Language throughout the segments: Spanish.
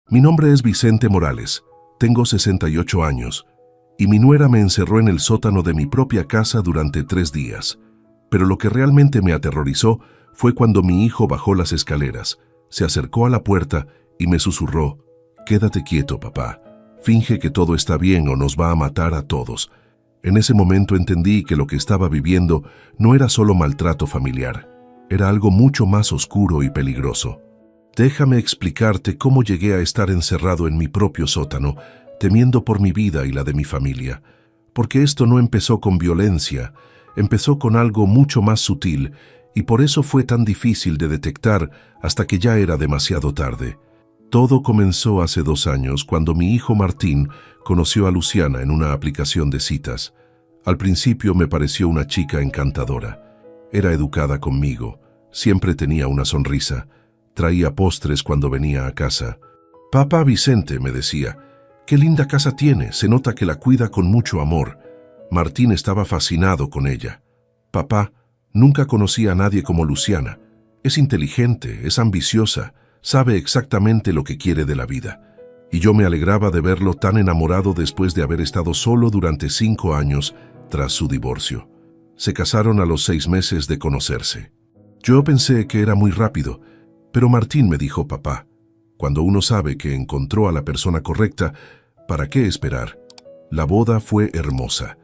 Mi nombre es Vicente Morales, tengo 68 años, y mi nuera me encerró en el sótano de mi propia casa durante 3 días. Pero lo que realmente me aterrorizó fue cuando mi hijo bajó las escaleras, se acercó a la puerta y me susurró: «Quédate quieto, papá. Finge que todo está bien o nos va a matar a todos». En ese momento entendí que lo que estaba viviendo no era solo maltrato familiar, era algo mucho más oscuro y peligroso. Déjame explicarte cómo llegué a estar encerrado en mi propio sótano, temiendo por mi vida y la de mi familia. Porque esto no empezó con violencia, empezó con algo mucho más sutil, y por eso fue tan difícil de detectar hasta que ya era demasiado tarde. Todo comenzó hace 2 años, cuando mi hijo Martín conoció a Luciana en una aplicación de citas. Al principio me pareció una chica encantadora. Era educada conmigo, siempre tenía una sonrisa, traía postres cuando venía a casa. «Papá Vicente», me decía, «qué linda casa tiene, se nota que la cuida con mucho amor». Martín estaba fascinado con ella. «Papá, nunca conocí a nadie como Luciana. Es inteligente, es ambiciosa, sabe exactamente lo que quiere de la vida». Y yo me alegraba de verlo tan enamorado después de haber estado solo durante 5 años tras su divorcio. Se casaron a los 6 meses de conocerse. Yo pensé que era muy rápido, pero Martín me dijo: «Papá, cuando uno sabe que encontró a la persona correcta, ¿para qué esperar?». La boda fue hermosa,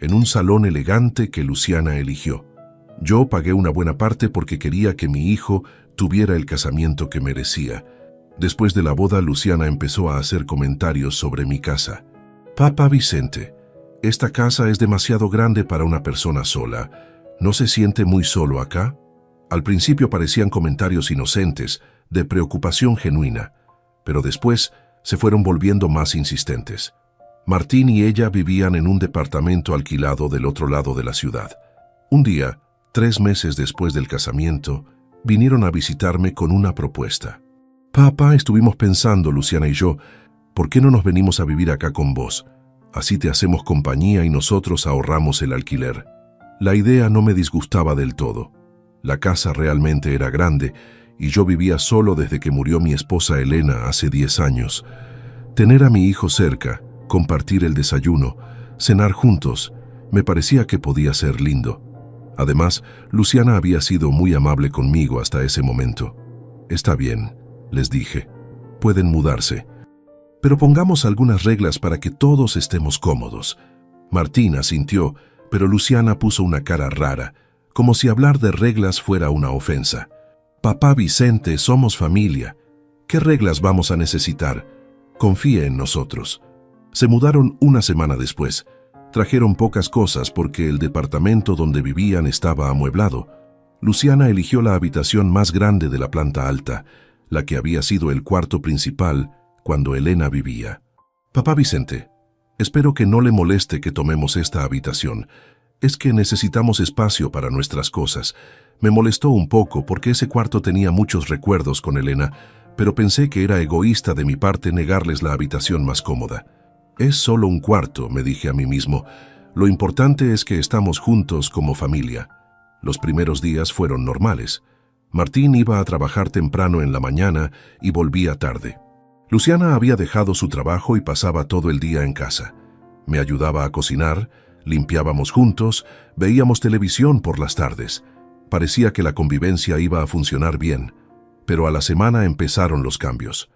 en un salón elegante que Luciana eligió. Yo pagué una buena parte porque quería que mi hijo tuviera el casamiento que merecía. Después de la boda, Luciana empezó a hacer comentarios sobre mi casa. «Papá Vicente, esta casa es demasiado grande para una persona sola. ¿No se siente muy solo acá?». Al principio parecían comentarios inocentes, de preocupación genuina, pero después se fueron volviendo más insistentes. Martín y ella vivían en un departamento alquilado del otro lado de la ciudad. Un día, 3 meses después del casamiento, vinieron a visitarme con una propuesta. «Papá, estuvimos pensando, Luciana y yo, ¿por qué no nos venimos a vivir acá con vos? Así te hacemos compañía y nosotros ahorramos el alquiler». La idea no me disgustaba del todo. La casa realmente era grande y yo vivía solo desde que murió mi esposa Elena hace 10 años. Tener a mi hijo cerca, compartir el desayuno, cenar juntos, me parecía que podía ser lindo. Además, Luciana había sido muy amable conmigo hasta ese momento. «Está bien», les dije, «pueden mudarse. Pero pongamos algunas reglas para que todos estemos cómodos». Martín asintió, pero Luciana puso una cara rara, como si hablar de reglas fuera una ofensa. «Papá Vicente, somos familia. ¿Qué reglas vamos a necesitar? Confíe en nosotros». Se mudaron una semana después. Trajeron pocas cosas porque el departamento donde vivían estaba amueblado. Luciana eligió la habitación más grande de la planta alta, la que había sido el cuarto principal cuando Elena vivía. «Papá Vicente, espero que no le moleste que tomemos esta habitación. Es que necesitamos espacio para nuestras cosas. Me molestó un poco porque ese cuarto tenía muchos recuerdos con Elena, pero pensé que era egoísta de mi parte negarles la habitación más cómoda. Es solo un cuarto», me dije a mí mismo. «Lo importante es que estamos juntos como familia». Los primeros días fueron normales. Martín iba a trabajar temprano en la mañana y volvía tarde. Luciana había dejado su trabajo y pasaba todo el día en casa. Me ayudaba a cocinar, limpiábamos juntos, veíamos televisión por las tardes. Parecía que la convivencia iba a funcionar bien, pero a la semana empezaron los cambios.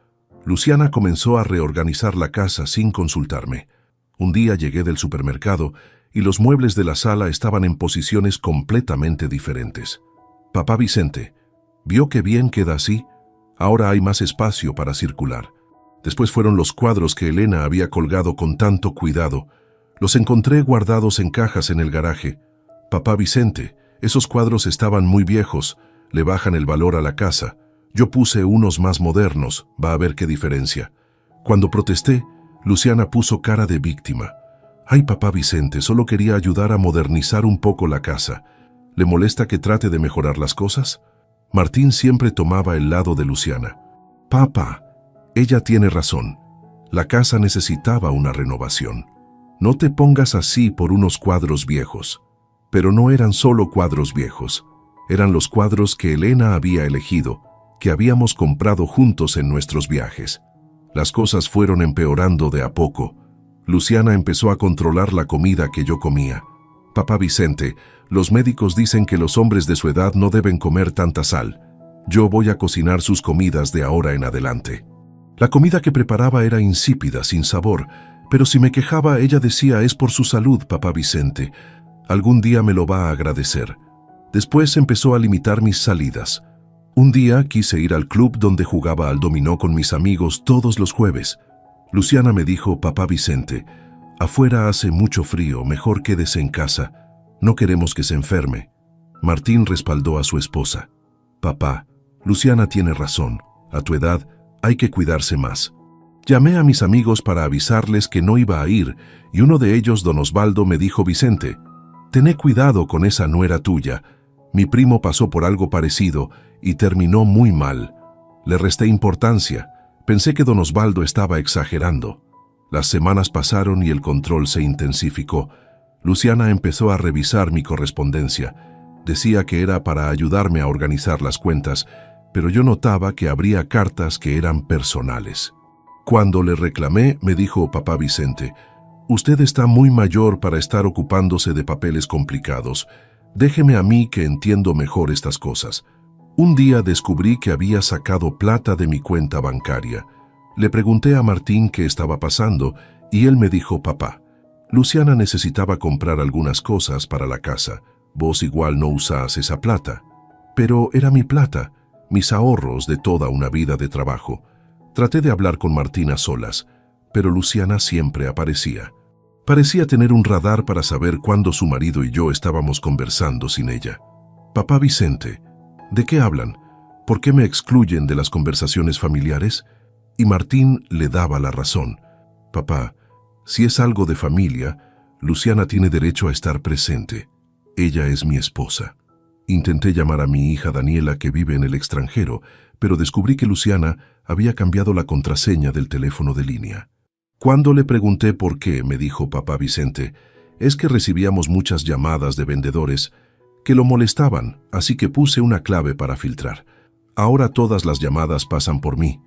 Luciana comenzó a reorganizar la casa sin consultarme. Un día llegué del supermercado y los muebles de la sala estaban en posiciones completamente diferentes. «Papá Vicente, ¿vio qué bien queda así? Ahora hay más espacio para circular». Después fueron los cuadros que Elena había colgado con tanto cuidado. Los encontré guardados en cajas en el garaje. «Papá Vicente, esos cuadros estaban muy viejos, le bajan el valor a la casa. Yo puse unos más modernos, va a ver qué diferencia». Cuando protesté, Luciana puso cara de víctima. «Ay, papá Vicente, solo quería ayudar a modernizar un poco la casa. ¿Le molesta que trate de mejorar las cosas?». Martín siempre tomaba el lado de Luciana. «Papá, ella tiene razón. La casa necesitaba una renovación. No te pongas así por unos cuadros viejos». Pero no eran solo cuadros viejos. Eran los cuadros que Elena había elegido, que habíamos comprado juntos en nuestros viajes. Las cosas fueron empeorando de a poco. Luciana empezó a controlar la comida que yo comía. Papá Vicente, los médicos dicen que los hombres de su edad no deben comer tanta sal. Yo voy a cocinar sus comidas de ahora en adelante. La comida que preparaba era insípida, sin sabor, pero si me quejaba, ella decía, es por su salud, papá Vicente. Algún día me lo va a agradecer. Después empezó a limitar mis salidas. Un día quise ir al club donde jugaba al dominó con mis amigos todos los jueves. Luciana me dijo, papá Vicente, afuera hace mucho frío, mejor quédese en casa. No queremos que se enferme. Martín respaldó a su esposa. Papá, Luciana tiene razón. A tu edad hay que cuidarse más. Llamé a mis amigos para avisarles que no iba a ir y uno de ellos, don Osvaldo, me dijo, Vicente, tené cuidado con esa nuera tuya. Mi primo pasó por algo parecido y terminó muy mal. Le resté importancia. Pensé que don Osvaldo estaba exagerando. Las semanas pasaron y el control se intensificó. Luciana empezó a revisar mi correspondencia. Decía que era para ayudarme a organizar las cuentas, pero yo notaba que abría cartas que eran personales. Cuando le reclamé, me dijo, papá Vicente, usted está muy mayor para estar ocupándose de papeles complicados. Déjeme a mí que entiendo mejor estas cosas. Un día descubrí que había sacado plata de mi cuenta bancaria. Le pregunté a Martín qué estaba pasando y él me dijo, papá, Luciana necesitaba comprar algunas cosas para la casa. Vos igual no usás esa plata. Pero era mi plata, mis ahorros de toda una vida de trabajo. Traté de hablar con Martín a solas, pero Luciana siempre aparecía. Parecía tener un radar para saber cuándo su marido y yo estábamos conversando sin ella. Papá Vicente, ¿de qué hablan? ¿Por qué me excluyen de las conversaciones familiares? Y Martín le daba la razón. Papá, si es algo de familia, Luciana tiene derecho a estar presente. Ella es mi esposa. Intenté llamar a mi hija Daniela, que vive en el extranjero, pero descubrí que Luciana había cambiado la contraseña del teléfono de línea. Cuando le pregunté por qué, me dijo papá Vicente, es que recibíamos muchas llamadas de vendedores que lo molestaban, así que puse una clave para filtrar. Ahora todas las llamadas pasan por mí.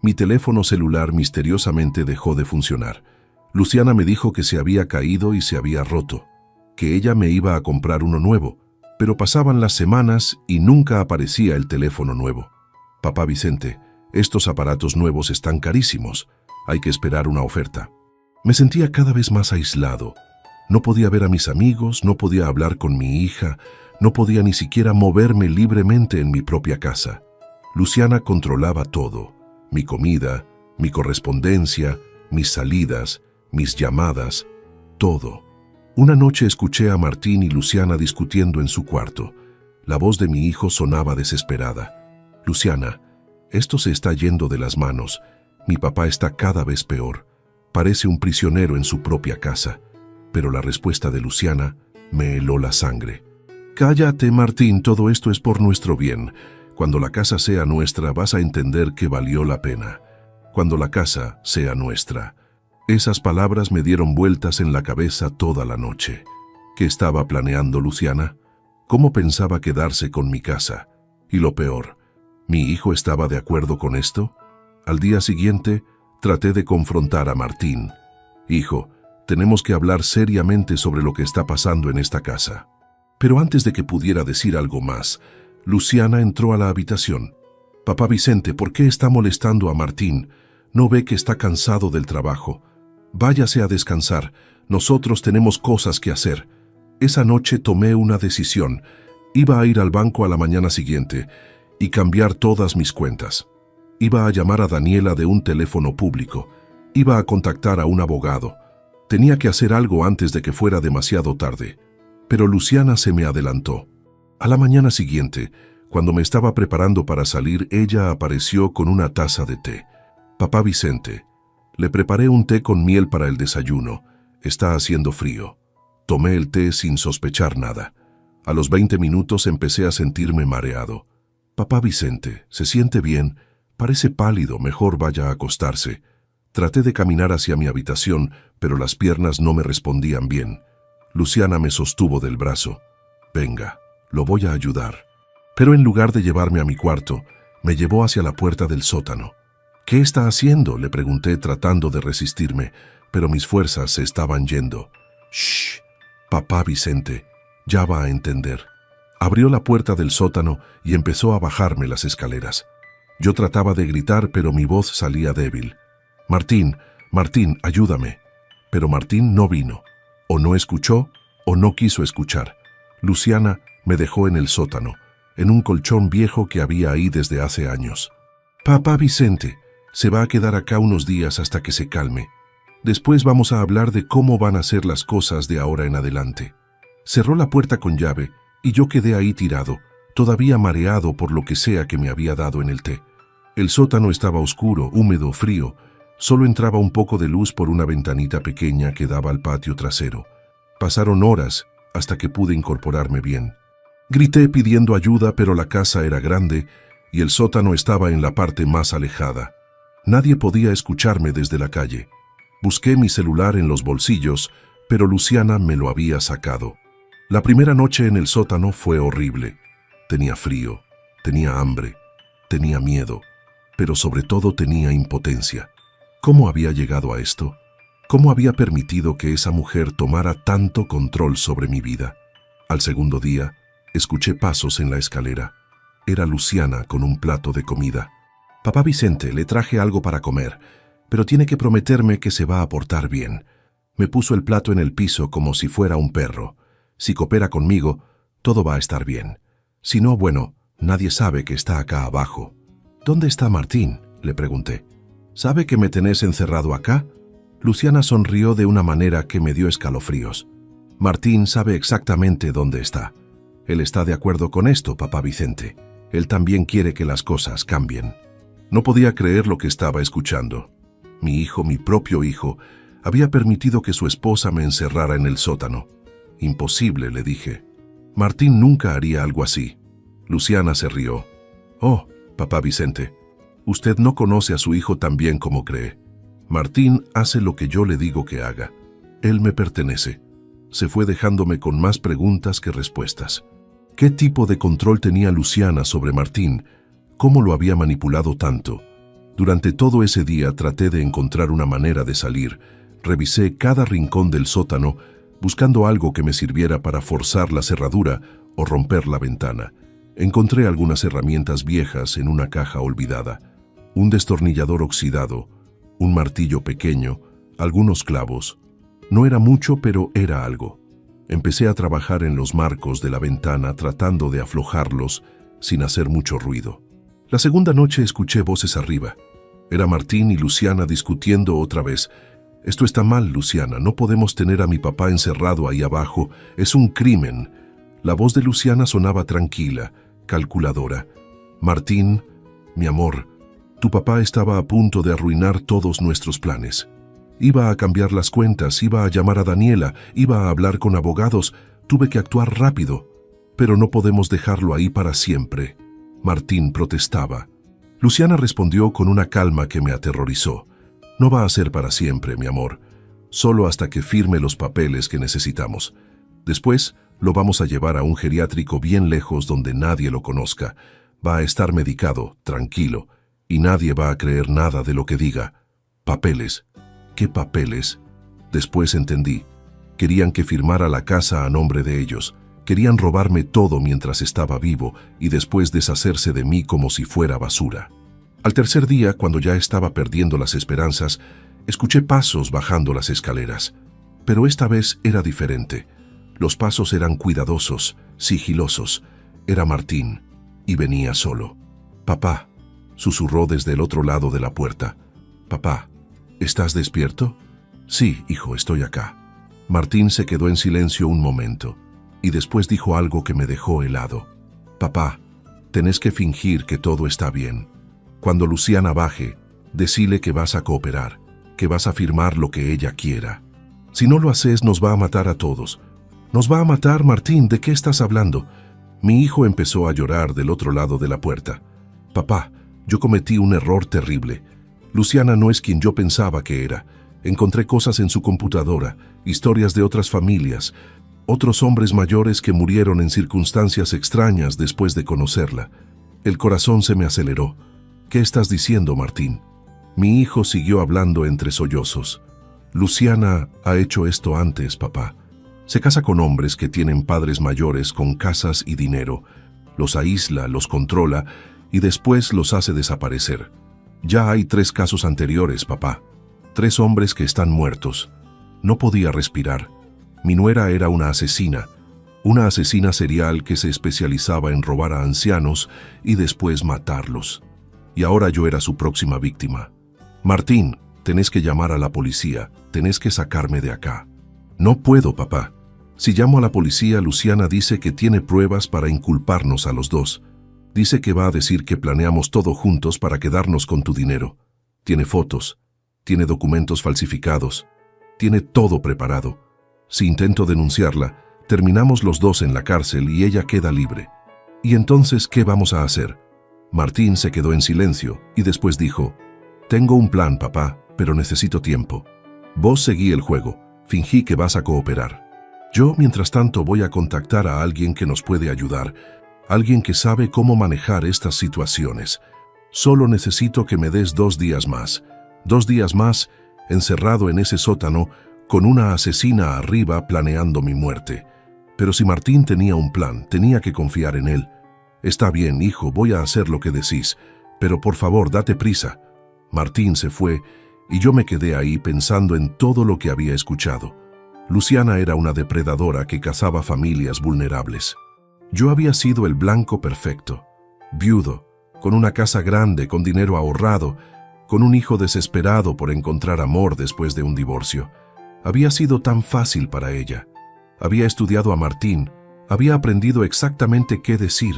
Mi teléfono celular misteriosamente dejó de funcionar. Luciana me dijo que se había caído y se había roto, que ella me iba a comprar uno nuevo, pero pasaban las semanas y nunca aparecía el teléfono nuevo. Papá Vicente, estos aparatos nuevos están carísimos. Hay que esperar una oferta. Me sentía cada vez más aislado. No podía ver a mis amigos, no podía hablar con mi hija, no podía ni siquiera moverme libremente en mi propia casa. Luciana controlaba todo. Mi comida, mi correspondencia, mis salidas, mis llamadas, todo. Una noche escuché a Martín y Luciana discutiendo en su cuarto. La voz de mi hijo sonaba desesperada. Luciana, esto se está yendo de las manos. Mi papá está cada vez peor. Parece un prisionero en su propia casa. Pero la respuesta de Luciana me heló la sangre. Cállate, Martín, todo esto es por nuestro bien. Cuando la casa sea nuestra, vas a entender que valió la pena. Cuando la casa sea nuestra. Esas palabras me dieron vueltas en la cabeza toda la noche. ¿Qué estaba planeando Luciana? ¿Cómo pensaba quedarse con mi casa? Y lo peor, ¿mi hijo estaba de acuerdo con esto? Al día siguiente, traté de confrontar a Martín. Hijo, tenemos que hablar seriamente sobre lo que está pasando en esta casa. Pero antes de que pudiera decir algo más, Luciana entró a la habitación. Papá Vicente, ¿por qué está molestando a Martín? ¿No ve que está cansado del trabajo? Váyase a descansar. Nosotros tenemos cosas que hacer. Esa noche tomé una decisión. Iba a ir al banco a la mañana siguiente y cambiar todas mis cuentas. Iba a llamar a Daniela de un teléfono público. Iba a contactar a un abogado. Tenía que hacer algo antes de que fuera demasiado tarde. Pero Luciana se me adelantó. A la mañana siguiente, cuando me estaba preparando para salir, ella apareció con una taza de té. Papá Vicente, le preparé un té con miel para el desayuno. Está haciendo frío. Tomé el té sin sospechar nada. A los 20 minutos empecé a sentirme mareado. Papá Vicente, ¿se siente bien? Parece pálido, mejor vaya a acostarse. Traté de caminar hacia mi habitación, pero las piernas no me respondían bien. Luciana me sostuvo del brazo. Venga, lo voy a ayudar. Pero en lugar de llevarme a mi cuarto, me llevó hacia la puerta del sótano. ¿Qué está haciendo?, le pregunté tratando de resistirme, pero mis fuerzas se estaban yendo. «Shh, papá Vicente, ya va a entender». Abrió la puerta del sótano y empezó a bajarme las escaleras. Yo trataba de gritar, pero mi voz salía débil. «Martín, Martín, ayúdame». Pero Martín no vino. O no escuchó, o no quiso escuchar. Luciana me dejó en el sótano, en un colchón viejo que había ahí desde hace años. «Papá Vicente, se va a quedar acá unos días hasta que se calme. Después vamos a hablar de cómo van a ser las cosas de ahora en adelante». Cerró la puerta con llave y yo quedé ahí tirado, todavía mareado por lo que sea que me había dado en el té. El sótano estaba oscuro, húmedo, frío. Solo entraba un poco de luz por una ventanita pequeña que daba al patio trasero. Pasaron horas hasta que pude incorporarme bien. Grité pidiendo ayuda, pero la casa era grande y el sótano estaba en la parte más alejada. Nadie podía escucharme desde la calle. Busqué mi celular en los bolsillos, pero Luciana me lo había sacado. La primera noche en el sótano fue horrible. Tenía frío, tenía hambre, tenía miedo, pero sobre todo tenía impotencia. ¿Cómo había llegado a esto? ¿Cómo había permitido que esa mujer tomara tanto control sobre mi vida? Al segundo día, escuché pasos en la escalera. Era Luciana con un plato de comida. «Papá Vicente, le traje algo para comer, pero tiene que prometerme que se va a portar bien». Me puso el plato en el piso como si fuera un perro. «Si coopera conmigo, todo va a estar bien. Si no, bueno, nadie sabe que está acá abajo». «¿Dónde está Martín?», le pregunté. «¿Sabe que me tenés encerrado acá?». Luciana sonrió de una manera que me dio escalofríos. «Martín sabe exactamente dónde está. Él está de acuerdo con esto, papá Vicente. Él también quiere que las cosas cambien». No podía creer lo que estaba escuchando. Mi hijo, mi propio hijo, había permitido que su esposa me encerrara en el sótano. «Imposible», le dije. «Martín nunca haría algo así». Luciana se rió. «Oh, papá Vicente, usted no conoce a su hijo tan bien como cree. Martín hace lo que yo le digo que haga. Él me pertenece». Se fue dejándome con más preguntas que respuestas. ¿Qué tipo de control tenía Luciana sobre Martín? ¿Cómo lo había manipulado tanto? Durante todo ese día traté de encontrar una manera de salir. Revisé cada rincón del sótano, buscando algo que me sirviera para forzar la cerradura o romper la ventana. Encontré algunas herramientas viejas en una caja olvidada, un destornillador oxidado, un martillo pequeño, algunos clavos. No era mucho, pero era algo. Empecé a trabajar en los marcos de la ventana tratando de aflojarlos sin hacer mucho ruido. La segunda noche escuché voces arriba. Era Martín y Luciana discutiendo otra vez. «Esto está mal, Luciana, no podemos tener a mi papá encerrado ahí abajo, es un crimen». La voz de Luciana sonaba tranquila, calculadora. «Martín, mi amor, tu papá estaba a punto de arruinar todos nuestros planes. Iba a cambiar las cuentas, iba a llamar a Daniela, iba a hablar con abogados, tuve que actuar rápido. Pero no podemos dejarlo ahí para siempre». Martín protestaba. Luciana respondió con una calma que me aterrorizó. «No va a ser para siempre, mi amor. Solo hasta que firme los papeles que necesitamos. Después lo vamos a llevar a un geriátrico bien lejos donde nadie lo conozca. Va a estar medicado, tranquilo, y nadie va a creer nada de lo que diga. Papeles. ¿Qué papeles?». Después entendí. Querían que firmara la casa a nombre de ellos. Querían robarme todo mientras estaba vivo y después deshacerse de mí como si fuera basura. Al tercer día, cuando ya estaba perdiendo las esperanzas, escuché pasos bajando las escaleras. Pero esta vez era diferente. Los pasos eran cuidadosos, sigilosos. Era Martín, y venía solo. «Papá», susurró desde el otro lado de la puerta. «Papá, ¿estás despierto?». «Sí, hijo, estoy acá». Martín se quedó en silencio un momento, y después dijo algo que me dejó helado. «Papá, tenés que fingir que todo está bien. Cuando Luciana baje, decile que vas a cooperar, que vas a firmar lo que ella quiera. Si no lo haces, nos va a matar a todos». «¿Nos va a matar, Martín? ¿De qué estás hablando?». Mi hijo empezó a llorar del otro lado de la puerta. «Papá, yo cometí un error terrible. Luciana no es quien yo pensaba que era. Encontré cosas en su computadora, historias de otras familias, otros hombres mayores que murieron en circunstancias extrañas después de conocerla. El corazón se me aceleró». «¿Qué estás diciendo, Martín?». Mi hijo siguió hablando entre sollozos. Luciana ha hecho esto antes, papá. Se casa con hombres que tienen padres mayores con casas y dinero. Los aísla, los controla y después los hace desaparecer. Ya hay 3 casos anteriores, papá. 3 hombres que están muertos. No podía respirar. Mi nuera era una asesina serial que se especializaba en robar a ancianos y después matarlos. Y ahora yo era su próxima víctima. Martín, tenés que llamar a la policía, tenés que sacarme de acá. No puedo, papá. Si llamo a la policía, Luciana dice que tiene pruebas para inculparnos a los 2. Dice que va a decir que planeamos todo juntos para quedarnos con tu dinero. Tiene fotos, tiene documentos falsificados, tiene todo preparado. Si intento denunciarla, terminamos los 2 en la cárcel y ella queda libre. ¿Y entonces qué vamos a hacer? Martín se quedó en silencio y después dijo: tengo un plan, papá, pero necesito tiempo. Vos seguí el juego, fingí que vas a cooperar. Yo, mientras tanto, voy a contactar a alguien que nos puede ayudar, alguien que sabe cómo manejar estas situaciones. Solo necesito que me des 2 días más. 2 días más, encerrado en ese sótano, con una asesina arriba planeando mi muerte. Pero si Martín tenía un plan, tenía que confiar en él. Está bien, hijo, voy a hacer lo que decís, pero por favor, date prisa. Martín se fue y yo me quedé ahí pensando en todo lo que había escuchado. Luciana era una depredadora que cazaba familias vulnerables. Yo había sido el blanco perfecto, viudo, con una casa grande, con dinero ahorrado, con un hijo desesperado por encontrar amor después de un divorcio. Había sido tan fácil para ella. Había estudiado a Martín, había aprendido exactamente qué decir,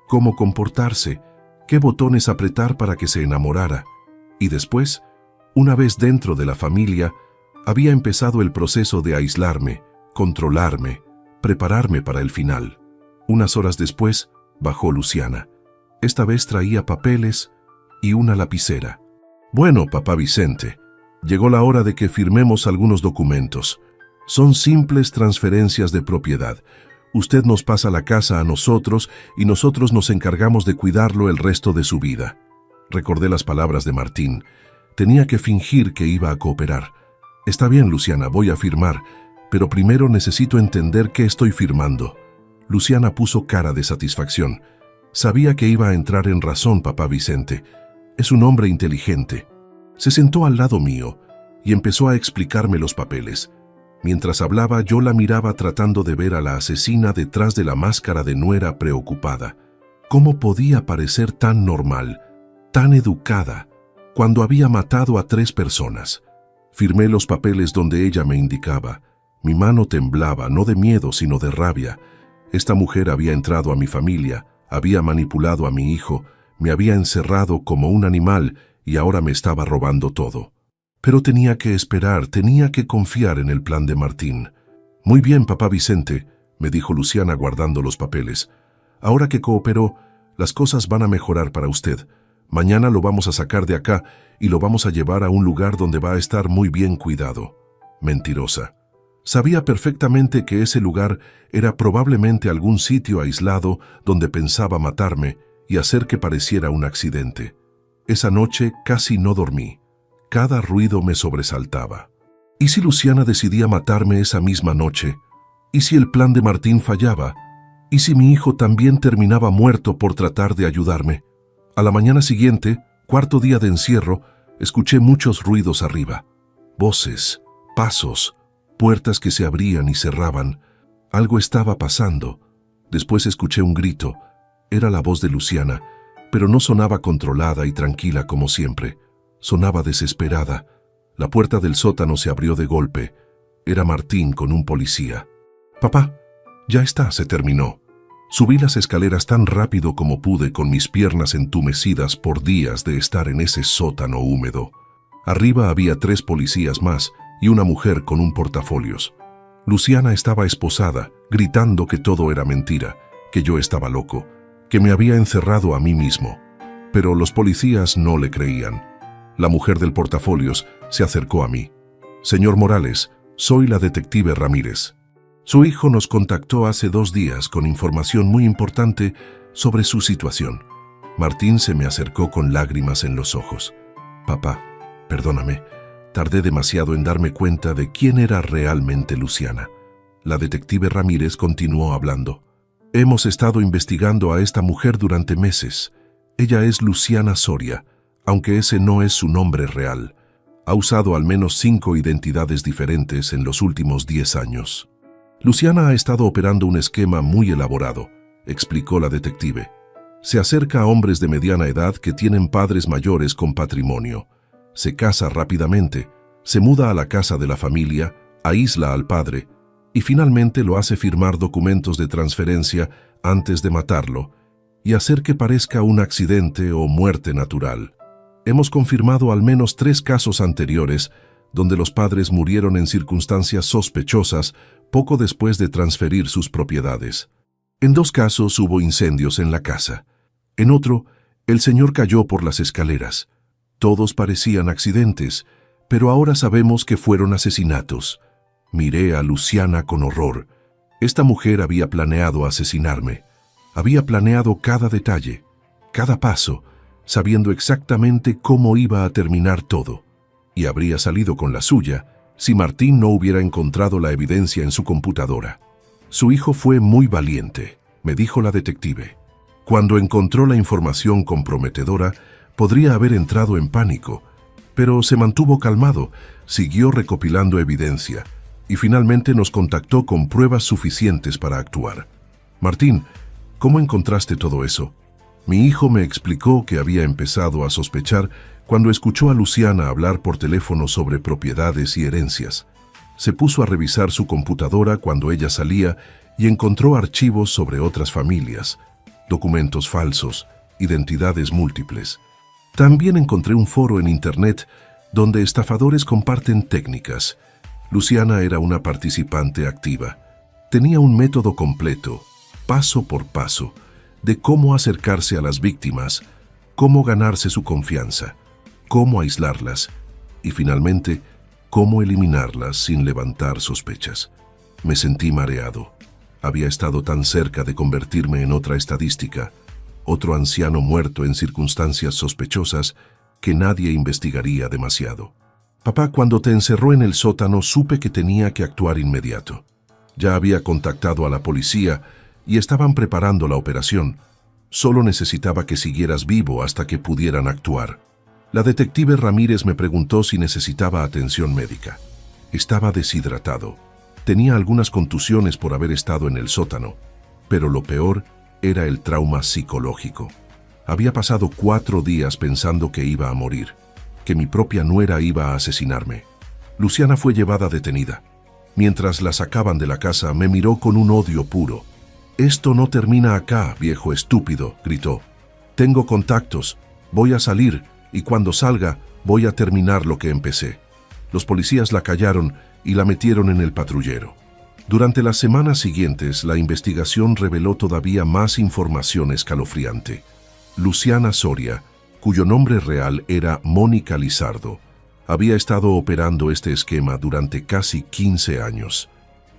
cómo comportarse, qué botones apretar para que se enamorara. Y después, una vez dentro de la familia, había empezado el proceso de aislarme, controlarme, prepararme para el final. Unas horas después, bajó Luciana. Esta vez traía papeles y una lapicera. Bueno, papá Vicente, llegó la hora de que firmemos algunos documentos. Son simples transferencias de propiedad. Usted nos pasa la casa a nosotros y nosotros nos encargamos de cuidarlo el resto de su vida. Recordé las palabras de Martín. Tenía que fingir que iba a cooperar. Está bien, Luciana, voy a firmar, pero primero necesito entender qué estoy firmando. Luciana puso cara de satisfacción. Sabía que iba a entrar en razón, papá Vicente. Es un hombre inteligente. Se sentó al lado mío y empezó a explicarme los papeles. Mientras hablaba, yo la miraba tratando de ver a la asesina detrás de la máscara de nuera preocupada. ¿Cómo podía parecer tan normal, tan educada, cuando había matado a 3 personas? Firmé los papeles donde ella me indicaba. Mi mano temblaba, no de miedo, sino de rabia. Esta mujer había entrado a mi familia, había manipulado a mi hijo, me había encerrado como un animal y ahora me estaba robando todo. Pero tenía que esperar, tenía que confiar en el plan de Martín. Muy bien, papá Vicente, me dijo Luciana guardando los papeles. Ahora que cooperó, las cosas van a mejorar para usted. Mañana lo vamos a sacar de acá y lo vamos a llevar a un lugar donde va a estar muy bien cuidado. Mentirosa. Sabía perfectamente que ese lugar era probablemente algún sitio aislado donde pensaba matarme y hacer que pareciera un accidente. Esa noche casi no dormí. Cada ruido me sobresaltaba. ¿Y si Luciana decidía matarme esa misma noche? ¿Y si el plan de Martín fallaba? ¿Y si mi hijo también terminaba muerto por tratar de ayudarme? A la mañana siguiente, 4º día de encierro, escuché muchos ruidos arriba. Voces, pasos, puertas que se abrían y cerraban. Algo estaba pasando. Después escuché un grito. Era la voz de Luciana, pero no sonaba controlada y tranquila como siempre. Sonaba desesperada. La puerta del sótano se abrió de golpe. Era Martín con un policía. «Papá, ya está, se terminó». Subí las escaleras tan rápido como pude con mis piernas entumecidas por días de estar en ese sótano húmedo. Arriba había 3 policías más y una mujer con un portafolios. Luciana estaba esposada, gritando que todo era mentira, que yo estaba loco, que me había encerrado a mí mismo. Pero los policías no le creían. La mujer del portafolios se acercó a mí. «Señor Morales, soy la detective Ramírez. Su hijo nos contactó hace 2 días con información muy importante sobre su situación». Martín se me acercó con lágrimas en los ojos. «Papá, Perdóname, tardé demasiado en darme cuenta de quién era realmente Luciana. La detective Ramírez continuó hablando. Hemos estado investigando a esta mujer durante meses. Ella es Luciana Soria, aunque ese no es su nombre real. Ha usado al menos 5 identidades diferentes en los últimos 10 años. Luciana ha estado operando un esquema muy elaborado, explicó la detective. Se acerca a hombres de mediana edad que tienen padres mayores con patrimonio. Se casa rápidamente, se muda a la casa de la familia, aísla al padre y finalmente lo hace firmar documentos de transferencia antes de matarlo y hacer que parezca un accidente o muerte natural. Hemos confirmado al menos 3 casos anteriores donde los padres murieron en circunstancias sospechosas poco después de transferir sus propiedades. En 2 casos hubo incendios en la casa. En otro, el señor cayó por las escaleras. Todos parecían accidentes, pero ahora sabemos que fueron asesinatos. Miré a Luciana con horror. Esta mujer había planeado asesinarme. Había planeado cada detalle, cada paso, sabiendo exactamente cómo iba a terminar todo. Y habría salido con la suya si Martín no hubiera encontrado la evidencia en su computadora. Su hijo fue muy valiente, me dijo la detective. Cuando encontró la información comprometedora, podría haber entrado en pánico, pero se mantuvo calmado, siguió recopilando evidencia y finalmente nos contactó con pruebas suficientes para actuar. Martín, ¿cómo encontraste todo eso? Mi hijo me explicó que había empezado a sospechar cuando escuchó a Luciana hablar por teléfono sobre propiedades y herencias. Se puso a revisar su computadora cuando ella salía y encontró archivos sobre otras familias, documentos falsos, identidades múltiples. También encontré un foro en Internet donde estafadores comparten técnicas. Luciana era una participante activa. Tenía un método completo, paso por paso, de cómo acercarse a las víctimas, cómo ganarse su confianza, cómo aislarlas y finalmente cómo eliminarlas sin levantar sospechas. Me sentí mareado. Había estado tan cerca de convertirme en otra estadística, otro anciano muerto en circunstancias sospechosas que nadie investigaría demasiado. Papá, cuando te encerró en el sótano supe que tenía que actuar inmediato. Ya había contactado a la policía y estaban preparando la operación. Solo necesitaba que siguieras vivo hasta que pudieran actuar. La detective Ramírez me preguntó si necesitaba atención médica. Estaba deshidratado. Tenía algunas contusiones por haber estado en el sótano, pero lo peor era el trauma psicológico. Había pasado 4 días pensando que iba a morir, que mi propia nuera iba a asesinarme. Luciana fue llevada detenida. Mientras la sacaban de la casa, me miró con un odio puro. «Esto no termina acá, viejo estúpido», gritó. «Tengo contactos, voy a salir y cuando salga voy a terminar lo que empecé». Los policías la callaron y la metieron en el patrullero. Durante las semanas siguientes, la investigación reveló todavía más información escalofriante. Luciana Soria, cuyo nombre real era Mónica Lizardo, había estado operando este esquema durante casi 15 años.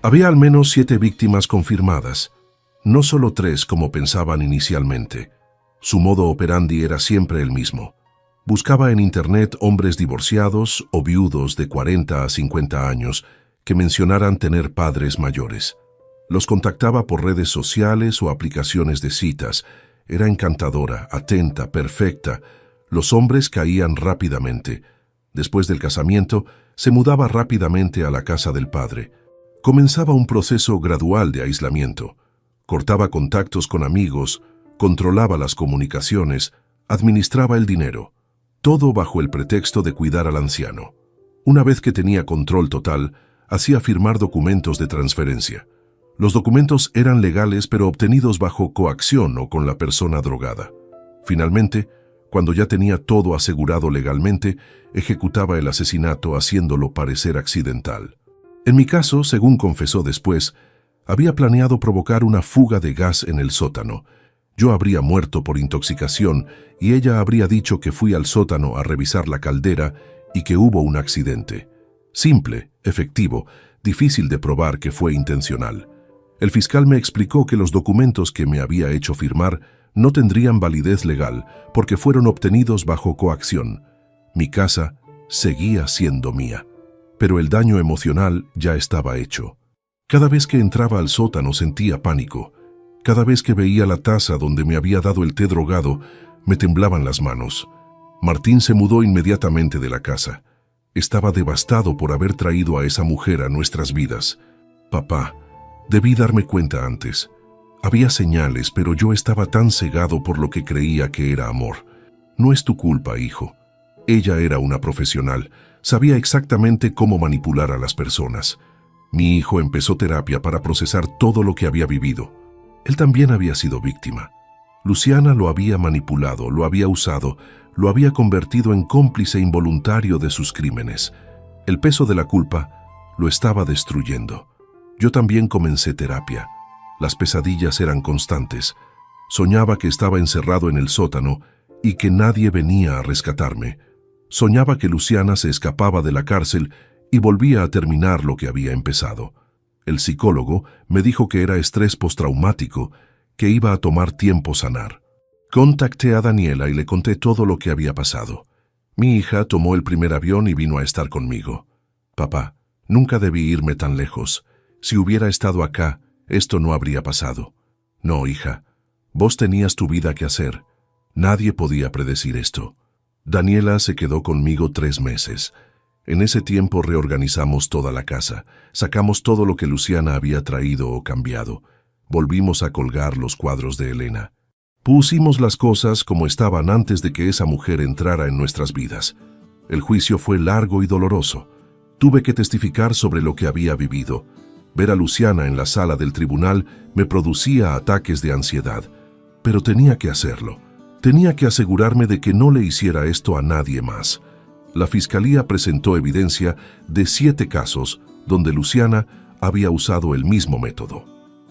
Había al menos 7 víctimas confirmadas, no solo 3 como pensaban inicialmente. Su modo operandi era siempre el mismo. Buscaba en Internet hombres divorciados o viudos de 40 a 50 años que mencionaran tener padres mayores. Los contactaba por redes sociales o aplicaciones de citas. Era encantadora, atenta, perfecta. Los hombres caían rápidamente. Después del casamiento, se mudaba rápidamente a la casa del padre. Comenzaba un proceso gradual de aislamiento. Cortaba contactos con amigos, controlaba las comunicaciones, administraba el dinero. Todo bajo el pretexto de cuidar al anciano. Una vez que tenía control total, hacía firmar documentos de transferencia. Los documentos eran legales pero obtenidos bajo coacción o con la persona drogada. Finalmente, cuando ya tenía todo asegurado legalmente, ejecutaba el asesinato haciéndolo parecer accidental. En mi caso, según confesó después, había planeado provocar una fuga de gas en el sótano. Yo habría muerto por intoxicación y ella habría dicho que fui al sótano a revisar la caldera y que hubo un accidente. Simple, efectivo, difícil de probar que fue intencional. El fiscal me explicó que los documentos que me había hecho firmar no tendrían validez legal porque fueron obtenidos bajo coacción. Mi casa seguía siendo mía, pero el daño emocional ya estaba hecho. Cada vez que entraba al sótano sentía pánico. Cada vez que veía la taza donde me había dado el té drogado, me temblaban las manos. Martín se mudó inmediatamente de la casa. Estaba devastado por haber traído a esa mujer a nuestras vidas. Papá, debí darme cuenta antes. Había señales, pero yo estaba tan cegado por lo que creía que era amor. No es tu culpa, hijo. Ella era una profesional. Sabía exactamente cómo manipular a las personas. Mi hijo empezó terapia para procesar todo lo que había vivido. Él también había sido víctima. Luciana lo había manipulado, lo había usado, lo había convertido en cómplice involuntario de sus crímenes. El peso de la culpa lo estaba destruyendo. Yo también comencé terapia. Las pesadillas eran constantes. Soñaba que estaba encerrado en el sótano y que nadie venía a rescatarme. Soñaba que Luciana se escapaba de la cárcel y volvía a terminar lo que había empezado. El psicólogo me dijo que era estrés postraumático, que iba a tomar tiempo sanar. Contacté a Daniela y le conté todo lo que había pasado. Mi hija tomó el primer avión y vino a estar conmigo. Papá, nunca debí irme tan lejos. Si hubiera estado acá, esto no habría pasado. No, hija, vos tenías tu vida que hacer. Nadie podía predecir esto. Daniela se quedó conmigo 3 meses. En ese tiempo reorganizamos toda la casa, sacamos todo lo que Luciana había traído o cambiado. Volvimos a colgar los cuadros de Elena. Pusimos las cosas como estaban antes de que esa mujer entrara en nuestras vidas. El juicio fue largo y doloroso. Tuve que testificar sobre lo que había vivido. Ver a Luciana en la sala del tribunal me producía ataques de ansiedad. Pero tenía que hacerlo. Tenía que asegurarme de que no le hiciera esto a nadie más. La fiscalía presentó evidencia de 7 casos donde Luciana había usado el mismo método.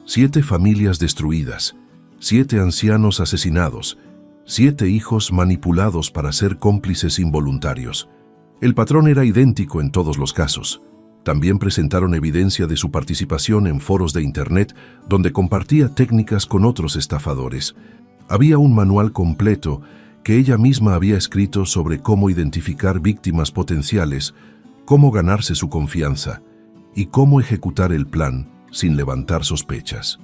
7 familias destruidas, 7 ancianos asesinados, 7 hijos manipulados para ser cómplices involuntarios. El patrón era idéntico en todos los casos. También presentaron evidencia de su participación en foros de Internet donde compartía técnicas con otros estafadores. Había un manual completo que ella misma había escrito sobre cómo identificar víctimas potenciales, cómo ganarse su confianza y cómo ejecutar el plan sin levantar sospechas.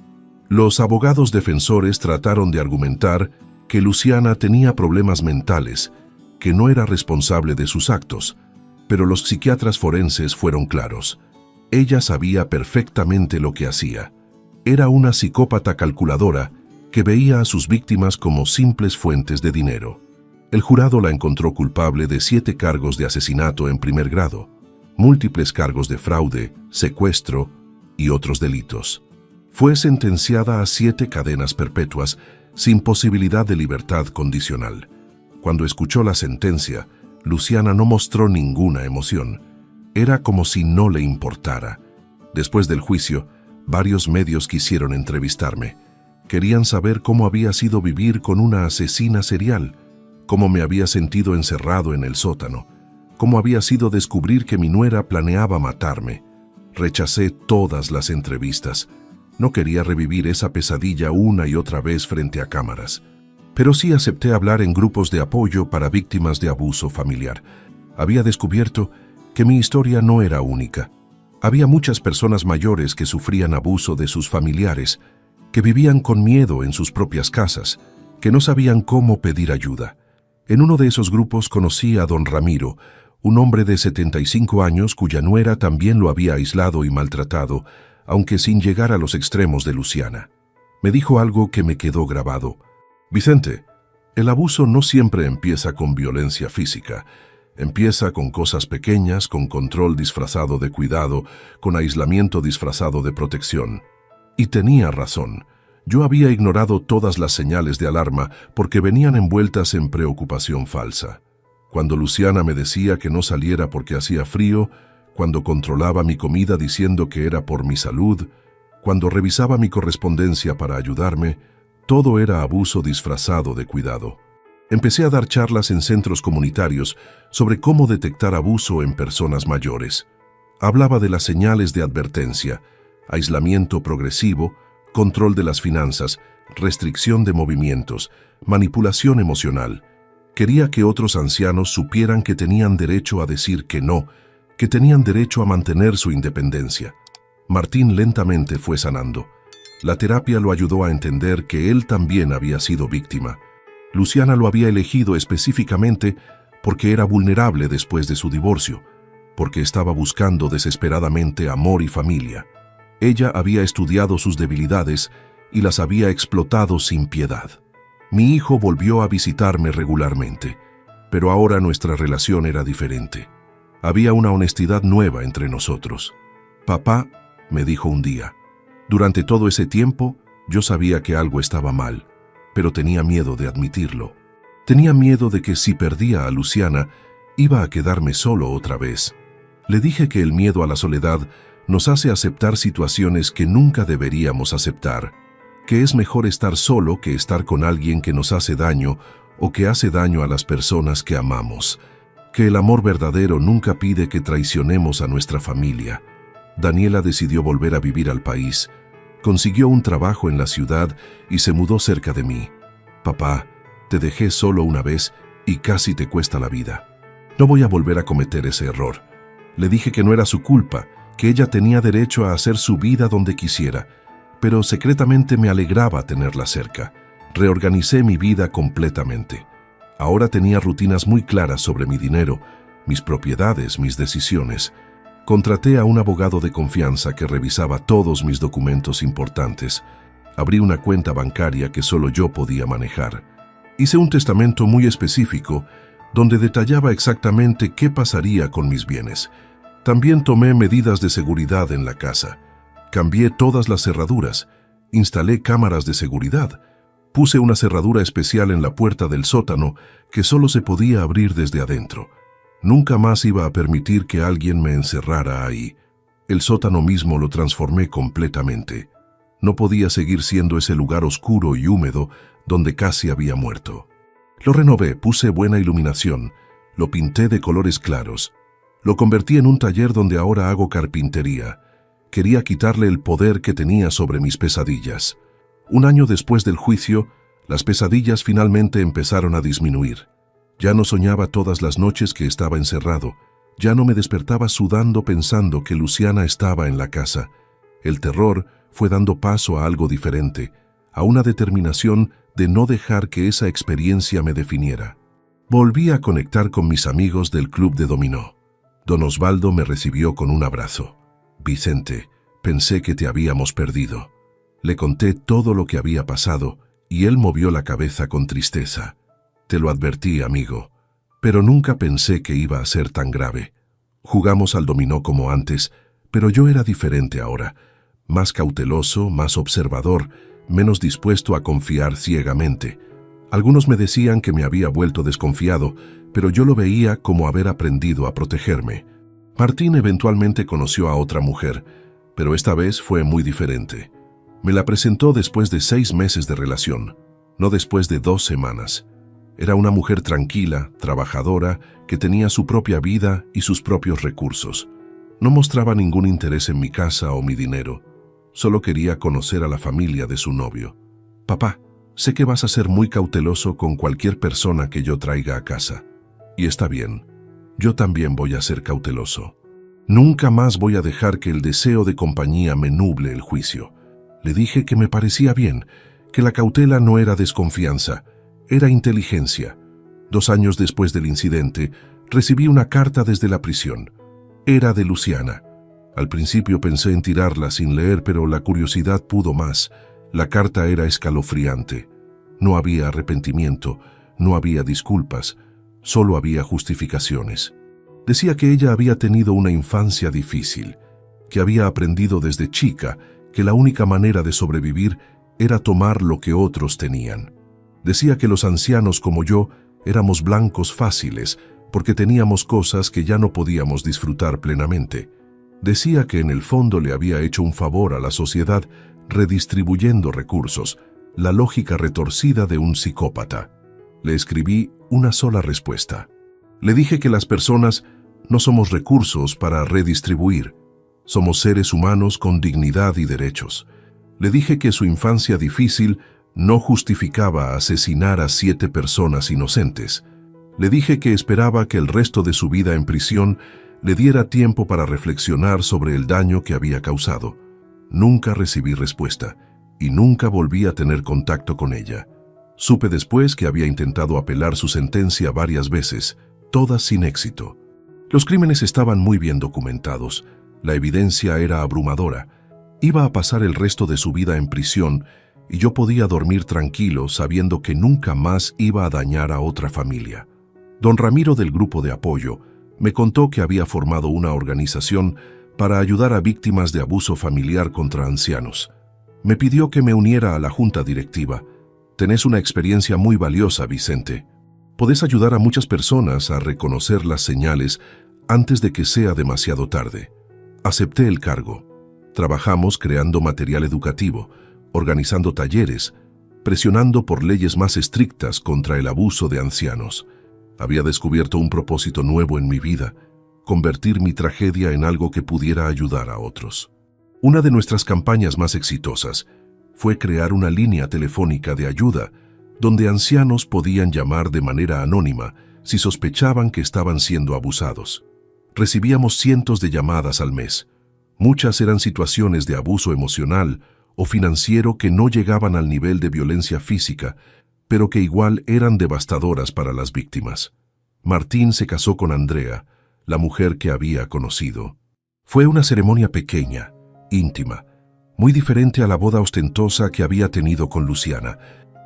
Los abogados defensores trataron de argumentar que Luciana tenía problemas mentales, que no era responsable de sus actos, pero los psiquiatras forenses fueron claros. Ella sabía perfectamente lo que hacía. Era una psicópata calculadora que veía a sus víctimas como simples fuentes de dinero. El jurado la encontró culpable de 7 cargos de asesinato en primer grado, múltiples cargos de fraude, secuestro y otros delitos. Fue sentenciada a 7 cadenas perpetuas sin posibilidad de libertad condicional. Cuando escuchó la sentencia, Luciana no mostró ninguna emoción. Era como si no le importara. Después del juicio, varios medios quisieron entrevistarme. Querían saber cómo había sido vivir con una asesina serial, cómo me había sentido encerrado en el sótano, cómo había sido descubrir que mi nuera planeaba matarme. Rechacé todas las entrevistas. No quería revivir esa pesadilla una y otra vez frente a cámaras. Pero sí acepté hablar en grupos de apoyo para víctimas de abuso familiar. Había descubierto que mi historia no era única. Había muchas personas mayores que sufrían abuso de sus familiares, que vivían con miedo en sus propias casas, que no sabían cómo pedir ayuda. En uno de esos grupos conocí a don Ramiro, un hombre de 75 años cuya nuera también lo había aislado y maltratado, aunque sin llegar a los extremos de Luciana. Me dijo algo que me quedó grabado. Vicente, el abuso no siempre empieza con violencia física. Empieza con cosas pequeñas, con control disfrazado de cuidado, con aislamiento disfrazado de protección. Y tenía razón. Yo había ignorado todas las señales de alarma porque venían envueltas en preocupación falsa. Cuando Luciana me decía que no saliera porque hacía frío, cuando controlaba mi comida diciendo que era por mi salud, cuando revisaba mi correspondencia para ayudarme, todo era abuso disfrazado de cuidado. Empecé a dar charlas en centros comunitarios sobre cómo detectar abuso en personas mayores. Hablaba de las señales de advertencia, aislamiento progresivo, control de las finanzas, restricción de movimientos, manipulación emocional. Quería que otros ancianos supieran que tenían derecho a decir que no, que tenían derecho a mantener su independencia. Martín lentamente fue sanando. La terapia lo ayudó a entender que él también había sido víctima. Luciana lo había elegido específicamente porque era vulnerable después de su divorcio, porque estaba buscando desesperadamente amor y familia. Ella había estudiado sus debilidades y las había explotado sin piedad. Mi hijo volvió a visitarme regularmente, pero ahora nuestra relación era diferente. Había una honestidad nueva entre nosotros. «Papá», me dijo un día, «durante todo ese tiempo yo sabía que algo estaba mal, pero tenía miedo de admitirlo. Tenía miedo de que si perdía a Luciana, iba a quedarme solo otra vez». Le dije que el miedo a la soledad nos hace aceptar situaciones que nunca deberíamos aceptar, que es mejor estar solo que estar con alguien que nos hace daño o que hace daño a las personas que amamos, que el amor verdadero nunca pide que traicionemos a nuestra familia. Daniela decidió volver a vivir al país, consiguió un trabajo en la ciudad y se mudó cerca de mí. «Papá, te dejé solo una vez y casi te cuesta la vida. No voy a volver a cometer ese error». Le dije que no era su culpa, que ella tenía derecho a hacer su vida donde quisiera, pero secretamente me alegraba tenerla cerca. Reorganicé mi vida completamente. Ahora tenía rutinas muy claras sobre mi dinero, mis propiedades, mis decisiones. Contraté a un abogado de confianza que revisaba todos mis documentos importantes. Abrí una cuenta bancaria que solo yo podía manejar. Hice un testamento muy específico donde detallaba exactamente qué pasaría con mis bienes. También tomé medidas de seguridad en la casa. Cambié todas las cerraduras, instalé cámaras de seguridad, puse una cerradura especial en la puerta del sótano que solo se podía abrir desde adentro. Nunca más iba a permitir que alguien me encerrara ahí. El sótano mismo lo transformé completamente. No podía seguir siendo ese lugar oscuro y húmedo donde casi había muerto. Lo renové, puse buena iluminación, lo pinté de colores claros. Lo convertí en un taller donde ahora hago carpintería. Quería quitarle el poder que tenía sobre mis pesadillas. Un año después del juicio, las pesadillas finalmente empezaron a disminuir. Ya no soñaba todas las noches que estaba encerrado. Ya no me despertaba sudando pensando que Luciana estaba en la casa. El terror fue dando paso a algo diferente, a una determinación de no dejar que esa experiencia me definiera. Volví a conectar con mis amigos del club de dominó. Don Osvaldo me recibió con un abrazo. «Vicente, pensé que te habíamos perdido». Le conté todo lo que había pasado y él movió la cabeza con tristeza. «Te lo advertí, amigo, pero nunca pensé que iba a ser tan grave. Jugamos al dominó como antes, pero yo era diferente ahora, más cauteloso, más observador, menos dispuesto a confiar ciegamente. Algunos me decían que me había vuelto desconfiado, pero yo lo veía como haber aprendido a protegerme. Martín eventualmente conoció a otra mujer, pero esta vez fue muy diferente. Me la presentó después de 6 meses de relación, no después de 2 semanas. Era una mujer tranquila, trabajadora, que tenía su propia vida y sus propios recursos. No mostraba ningún interés en mi casa o mi dinero. Solo quería conocer a la familia de su novio. «Papá, sé que vas a ser muy cauteloso con cualquier persona que yo traiga a casa. Y está bien, yo también voy a ser cauteloso. Nunca más voy a dejar que el deseo de compañía me nuble el juicio». Le dije que me parecía bien, que la cautela no era desconfianza, era inteligencia. 2 años después del incidente, recibí una carta desde la prisión. Era de Luciana. Al principio pensé en tirarla sin leer, pero la curiosidad pudo más. La carta era escalofriante. No había arrepentimiento, no había disculpas, solo había justificaciones. Decía que ella había tenido una infancia difícil, que había aprendido desde chica que la única manera de sobrevivir era tomar lo que otros tenían. Decía que los ancianos como yo éramos blancos fáciles porque teníamos cosas que ya no podíamos disfrutar plenamente. Decía que en el fondo le había hecho un favor a la sociedad redistribuyendo recursos, la lógica retorcida de un psicópata. Le escribí una sola respuesta. Le dije que las personas no somos recursos para redistribuir. Somos seres humanos con dignidad y derechos. Le dije que su infancia difícil no justificaba asesinar a 7 personas inocentes. Le dije que esperaba que el resto de su vida en prisión le diera tiempo para reflexionar sobre el daño que había causado. Nunca recibí respuesta y nunca volví a tener contacto con ella. Supe después que había intentado apelar su sentencia varias veces, todas sin éxito. Los crímenes estaban muy bien documentados, la evidencia era abrumadora. Iba a pasar el resto de su vida en prisión y yo podía dormir tranquilo sabiendo que nunca más iba a dañar a otra familia. Don Ramiro del grupo de apoyo me contó que había formado una organización para ayudar a víctimas de abuso familiar contra ancianos. Me pidió que me uniera a la junta directiva. Tenés una experiencia muy valiosa, Vicente. Podés ayudar a muchas personas a reconocer las señales antes de que sea demasiado tarde. Acepté el cargo. Trabajamos creando material educativo, organizando talleres, presionando por leyes más estrictas contra el abuso de ancianos. Había descubierto un propósito nuevo en mi vida, convertir mi tragedia en algo que pudiera ayudar a otros. Una de nuestras campañas más exitosas fue crear una línea telefónica de ayuda donde ancianos podían llamar de manera anónima si sospechaban que estaban siendo abusados. Recibíamos cientos de llamadas al mes. Muchas eran situaciones de abuso emocional o financiero que no llegaban al nivel de violencia física, pero que igual eran devastadoras para las víctimas. Martín se casó con Andrea, la mujer que había conocido. Fue una ceremonia pequeña, íntima, muy diferente a la boda ostentosa que había tenido con Luciana.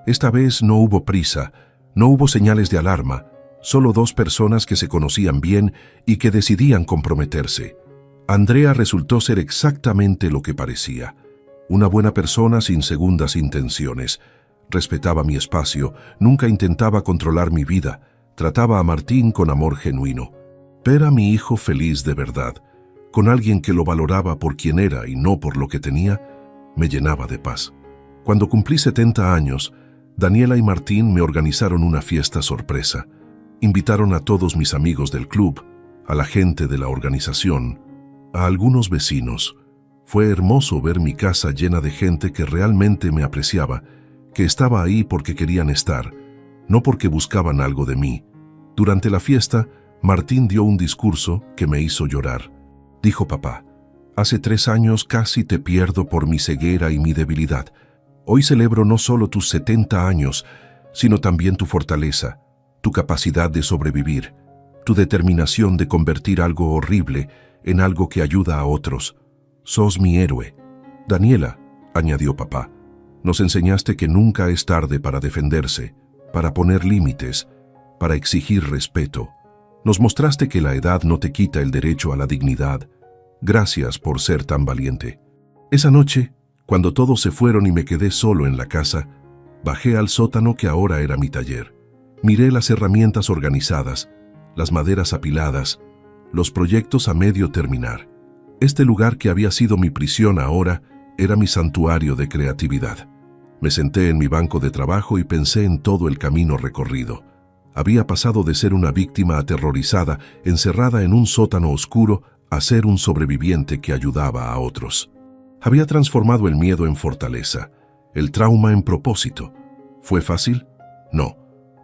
Esta vez no hubo prisa, no hubo señales de alarma, solo dos personas que se conocían bien y que decidían comprometerse. Andrea resultó ser exactamente lo que parecía. Una buena persona sin segundas intenciones. Respetaba mi espacio, nunca intentaba controlar mi vida, trataba a Martín con amor genuino. Ver a mi hijo feliz de verdad, con alguien que lo valoraba por quien era y no por lo que tenía, me llenaba de paz. Cuando cumplí 70 años, Daniela y Martín me organizaron una fiesta sorpresa. Invitaron a todos mis amigos del club, a la gente de la organización, a algunos vecinos. Fue hermoso ver mi casa llena de gente que realmente me apreciaba, que estaba ahí porque querían estar, no porque buscaban algo de mí. Durante la fiesta, Martín dio un discurso que me hizo llorar. Dijo: papá, hace 3 años casi te pierdo por mi ceguera y mi debilidad. Hoy celebro no solo tus 70 años, sino también tu fortaleza, tu capacidad de sobrevivir, tu determinación de convertir algo horrible en algo que ayuda a otros. Sos mi héroe. Daniela, añadió papá, nos enseñaste que nunca es tarde para defenderse, para poner límites, para exigir respeto. Nos mostraste que la edad no te quita el derecho a la dignidad. Gracias por ser tan valiente. Esa noche, cuando todos se fueron y me quedé solo en la casa, bajé al sótano que ahora era mi taller. Miré las herramientas organizadas, las maderas apiladas, los proyectos a medio terminar. Este lugar que había sido mi prisión ahora era mi santuario de creatividad. Me senté en mi banco de trabajo y pensé en todo el camino recorrido. Había pasado de ser una víctima aterrorizada, encerrada en un sótano oscuro, a ser un sobreviviente que ayudaba a otros. Había transformado el miedo en fortaleza, el trauma en propósito. ¿Fue fácil? No.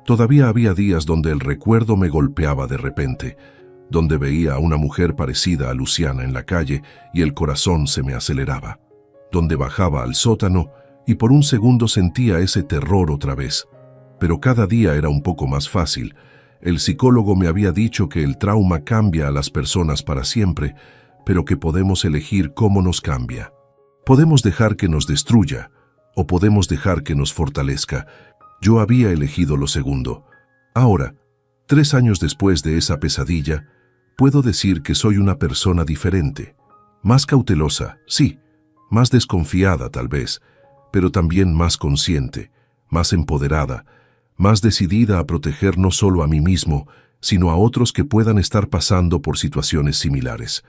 Todavía había días donde el recuerdo me golpeaba de repente, donde veía a una mujer parecida a Luciana en la calle y el corazón se me aceleraba, donde bajaba al sótano y por un segundo sentía ese terror otra vez. Pero cada día era un poco más fácil. El psicólogo me había dicho que el trauma cambia a las personas para siempre, pero que podemos elegir cómo nos cambia. Podemos dejar que nos destruya, o podemos dejar que nos fortalezca. Yo había elegido lo segundo. Ahora, 3 años después de esa pesadilla, puedo decir que soy una persona diferente. Más cautelosa, sí, más desconfiada tal vez, pero también más consciente, más empoderada, más decidida a proteger no solo a mí mismo, sino a otros que puedan estar pasando por situaciones similares.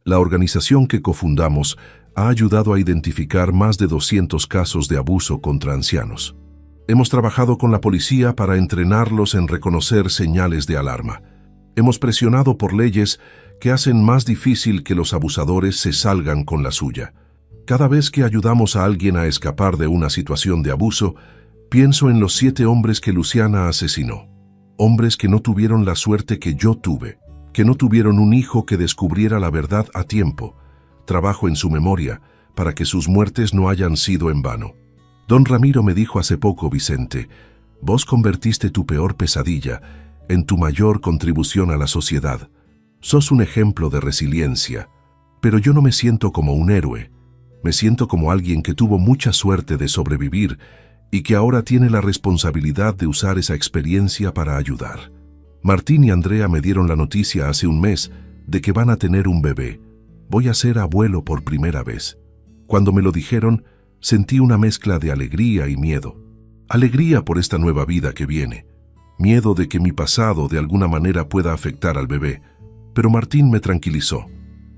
La organización que cofundamos ha ayudado a identificar más de 200 casos de abuso contra ancianos. Hemos trabajado con la policía para entrenarlos en reconocer señales de alarma. Hemos presionado por leyes que hacen más difícil que los abusadores se salgan con la suya. Cada vez que ayudamos a alguien a escapar de una situación de abuso, pienso en los 7 hombres que Luciana asesinó. hombres que no tuvieron la suerte que yo tuve, que no tuvieron un hijo que descubriera la verdad a tiempo. Trabajo en su memoria para que sus muertes no hayan sido en vano. Don Ramiro me dijo hace poco, Vicente, vos convertiste tu peor pesadilla en tu mayor contribución a la sociedad. Sos un ejemplo de resiliencia, pero yo no me siento como un héroe. Me siento como alguien que tuvo mucha suerte de sobrevivir y que ahora tiene la responsabilidad de usar esa experiencia para ayudar. Martín y Andrea me dieron la noticia hace un mes de que van a tener un bebé. Voy a ser abuelo por primera vez. Cuando me lo dijeron, sentí una mezcla de alegría y miedo. Alegría por esta nueva vida que viene. Miedo de que mi pasado de alguna manera pueda afectar al bebé. Pero Martín me tranquilizó.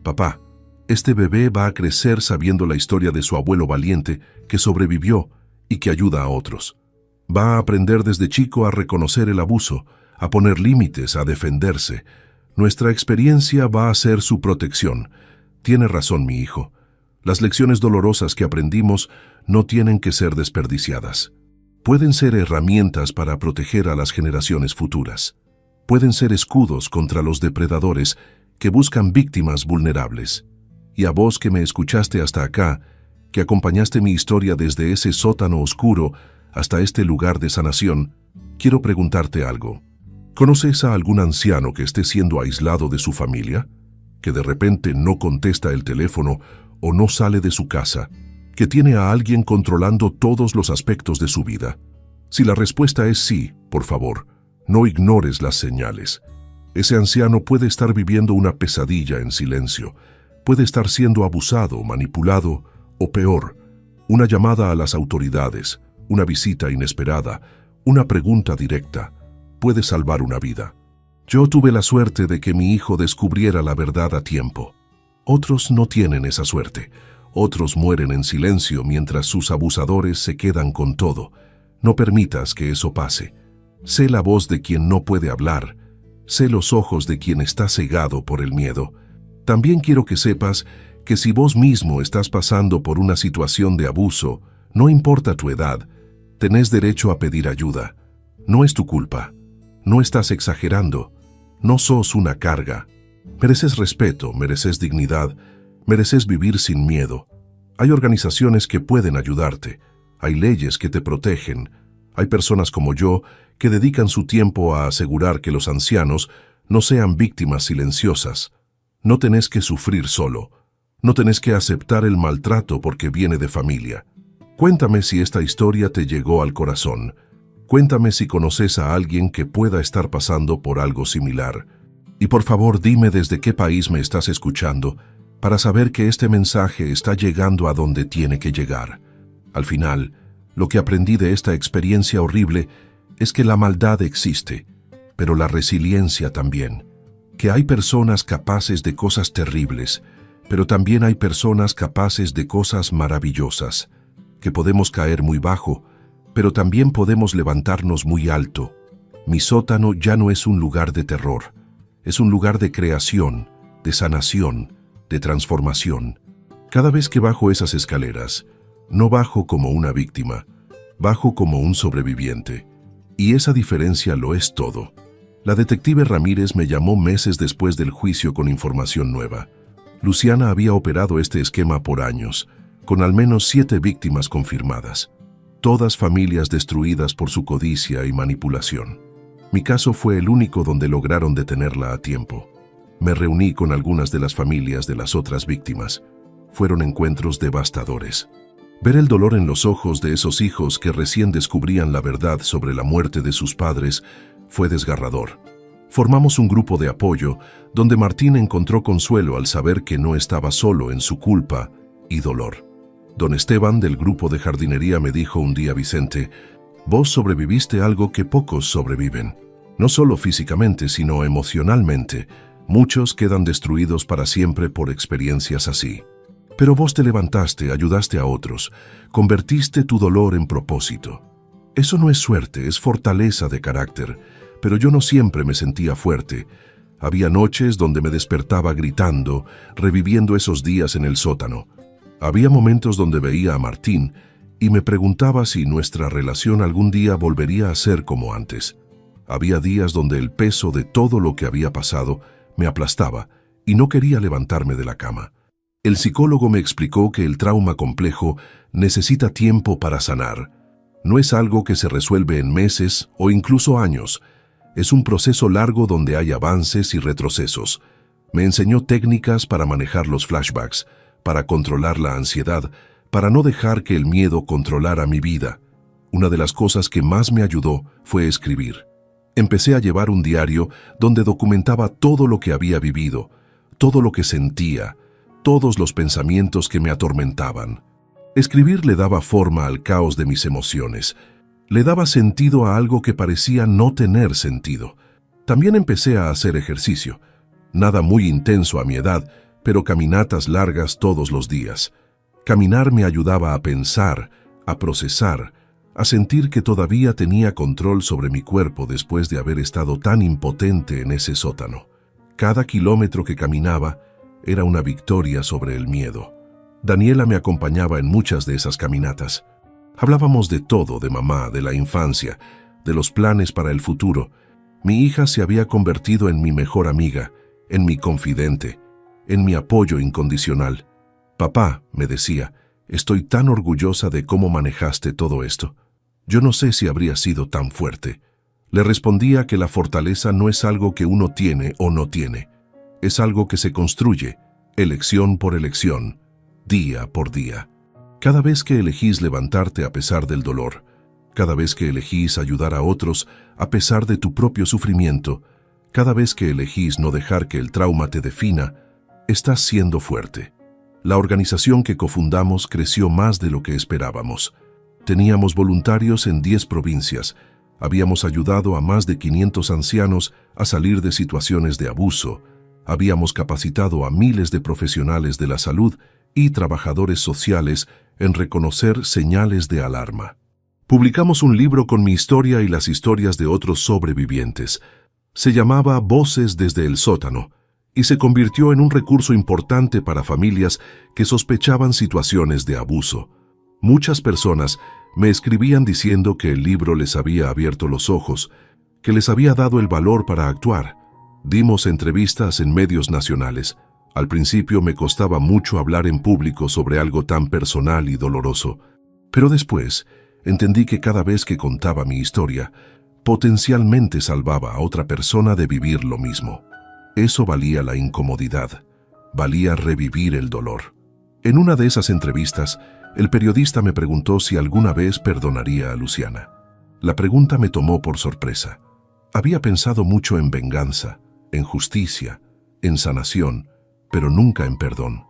Papá, este bebé va a crecer sabiendo la historia de su abuelo valiente que sobrevivió y que ayuda a otros. Va a aprender desde chico a reconocer el abuso, a poner límites, a defenderse. Nuestra experiencia va a ser su protección. Tiene razón mi hijo. Las lecciones dolorosas que aprendimos no tienen que ser desperdiciadas. Pueden ser herramientas para proteger a las generaciones futuras. Pueden ser escudos contra los depredadores que buscan víctimas vulnerables. Y a vos que me escuchaste hasta acá, que acompañaste mi historia desde ese sótano oscuro hasta este lugar de sanación, quiero preguntarte algo. ¿Conoces a algún anciano que esté siendo aislado de su familia? ¿Que de repente no contesta el teléfono o no sale de su casa? ¿Que tiene a alguien controlando todos los aspectos de su vida? Si la respuesta es sí, por favor, no ignores las señales. Ese anciano puede estar viviendo una pesadilla en silencio. Puede estar siendo abusado, manipulado o peor, una llamada a las autoridades, una visita inesperada, una pregunta directa, puede salvar una vida. Yo tuve la suerte de que mi hijo descubriera la verdad a tiempo. Otros no tienen esa suerte. Otros mueren en silencio mientras sus abusadores se quedan con todo. No permitas que eso pase. Sé la voz de quien no puede hablar. Sé los ojos de quien está cegado por el miedo. También quiero que sepas que si vos mismo estás pasando por una situación de abuso, no importa tu edad, tenés derecho a pedir ayuda. No es tu culpa. No estás exagerando. No sos una carga. Mereces respeto, mereces dignidad, mereces vivir sin miedo. Hay organizaciones que pueden ayudarte. Hay leyes que te protegen. Hay personas como yo que dedican su tiempo a asegurar que los ancianos no sean víctimas silenciosas. No tenés que sufrir solo. No tenés que aceptar el maltrato porque viene de familia. Cuéntame si esta historia te llegó al corazón. Cuéntame si conoces a alguien que pueda estar pasando por algo similar. Y por favor dime desde qué país me estás escuchando para saber que este mensaje está llegando a donde tiene que llegar. Al final, lo que aprendí de esta experiencia horrible es que la maldad existe, pero la resiliencia también. Que hay personas capaces de cosas terribles, pero también hay personas capaces de cosas maravillosas, que podemos caer muy bajo, pero también podemos levantarnos muy alto. Mi sótano ya no es un lugar de terror, es un lugar de creación, de sanación, de transformación. Cada vez que bajo esas escaleras, no bajo como una víctima, bajo como un sobreviviente. Y esa diferencia lo es todo. La detective Ramírez me llamó meses después del juicio con información nueva. Luciana había operado este esquema por años, con al menos 7 víctimas confirmadas. Todas familias destruidas por su codicia y manipulación. Mi caso fue el único donde lograron detenerla a tiempo. Me reuní con algunas de las familias de las otras víctimas. Fueron encuentros devastadores. Ver el dolor en los ojos de esos hijos que recién descubrían la verdad sobre la muerte de sus padres fue desgarrador. Formamos un grupo de apoyo donde Martín encontró consuelo al saber que no estaba solo en su culpa y dolor. Don Esteban del grupo de jardinería me dijo un día: Vicente, vos sobreviviste algo que pocos sobreviven. No solo físicamente, sino emocionalmente. Muchos quedan destruidos para siempre por experiencias así. Pero vos te levantaste, ayudaste a otros, convertiste tu dolor en propósito. Eso no es suerte, es fortaleza de carácter. Pero yo no siempre me sentía fuerte. Había noches donde me despertaba gritando, reviviendo esos días en el sótano. Había momentos donde veía a Martín y me preguntaba si nuestra relación algún día volvería a ser como antes. Había días donde el peso de todo lo que había pasado me aplastaba y no quería levantarme de la cama. El psicólogo me explicó que el trauma complejo necesita tiempo para sanar. No es algo que se resuelve en meses o incluso años. Es un proceso largo donde hay avances y retrocesos. Me enseñó técnicas para manejar los flashbacks, para controlar la ansiedad, para no dejar que el miedo controlara mi vida. Una de las cosas que más me ayudó fue escribir. Empecé a llevar un diario donde documentaba todo lo que había vivido, todo lo que sentía, todos los pensamientos que me atormentaban. Escribir le daba forma al caos de mis emociones. Le daba sentido a algo que parecía no tener sentido. También empecé a hacer ejercicio. Nada muy intenso a mi edad, pero caminatas largas todos los días. Caminar me ayudaba a pensar, a procesar, a sentir que todavía tenía control sobre mi cuerpo después de haber estado tan impotente en ese sótano. Cada kilómetro que caminaba era una victoria sobre el miedo. Daniela me acompañaba en muchas de esas caminatas. Hablábamos de todo, de mamá, de la infancia, de los planes para el futuro. Mi hija se había convertido en mi mejor amiga, en mi confidente, en mi apoyo incondicional. Papá, me decía, estoy tan orgullosa de cómo manejaste todo esto. Yo no sé si habría sido tan fuerte. Le respondía que la fortaleza no es algo que uno tiene o no tiene. Es algo que se construye, elección por elección, día por día. Cada vez que elegís levantarte a pesar del dolor, cada vez que elegís ayudar a otros a pesar de tu propio sufrimiento, cada vez que elegís no dejar que el trauma te defina, estás siendo fuerte. La organización que cofundamos creció más de lo que esperábamos. Teníamos voluntarios en 10 provincias. Habíamos ayudado a más de 500 ancianos a salir de situaciones de abuso. Habíamos capacitado a miles de profesionales de la salud y trabajadores sociales en reconocer señales de alarma. Publicamos un libro con mi historia y las historias de otros sobrevivientes. Se llamaba Voces desde el sótano y se convirtió en un recurso importante para familias que sospechaban situaciones de abuso. Muchas personas me escribían diciendo que el libro les había abierto los ojos, que les había dado el valor para actuar. Dimos entrevistas en medios nacionales. Al principio me costaba mucho hablar en público sobre algo tan personal y doloroso, pero después entendí que cada vez que contaba mi historia, potencialmente salvaba a otra persona de vivir lo mismo. Eso valía la incomodidad, valía revivir el dolor. En una de esas entrevistas, el periodista me preguntó si alguna vez perdonaría a Luciana. La pregunta me tomó por sorpresa. Había pensado mucho en venganza, en justicia, en sanación, pero nunca en perdón.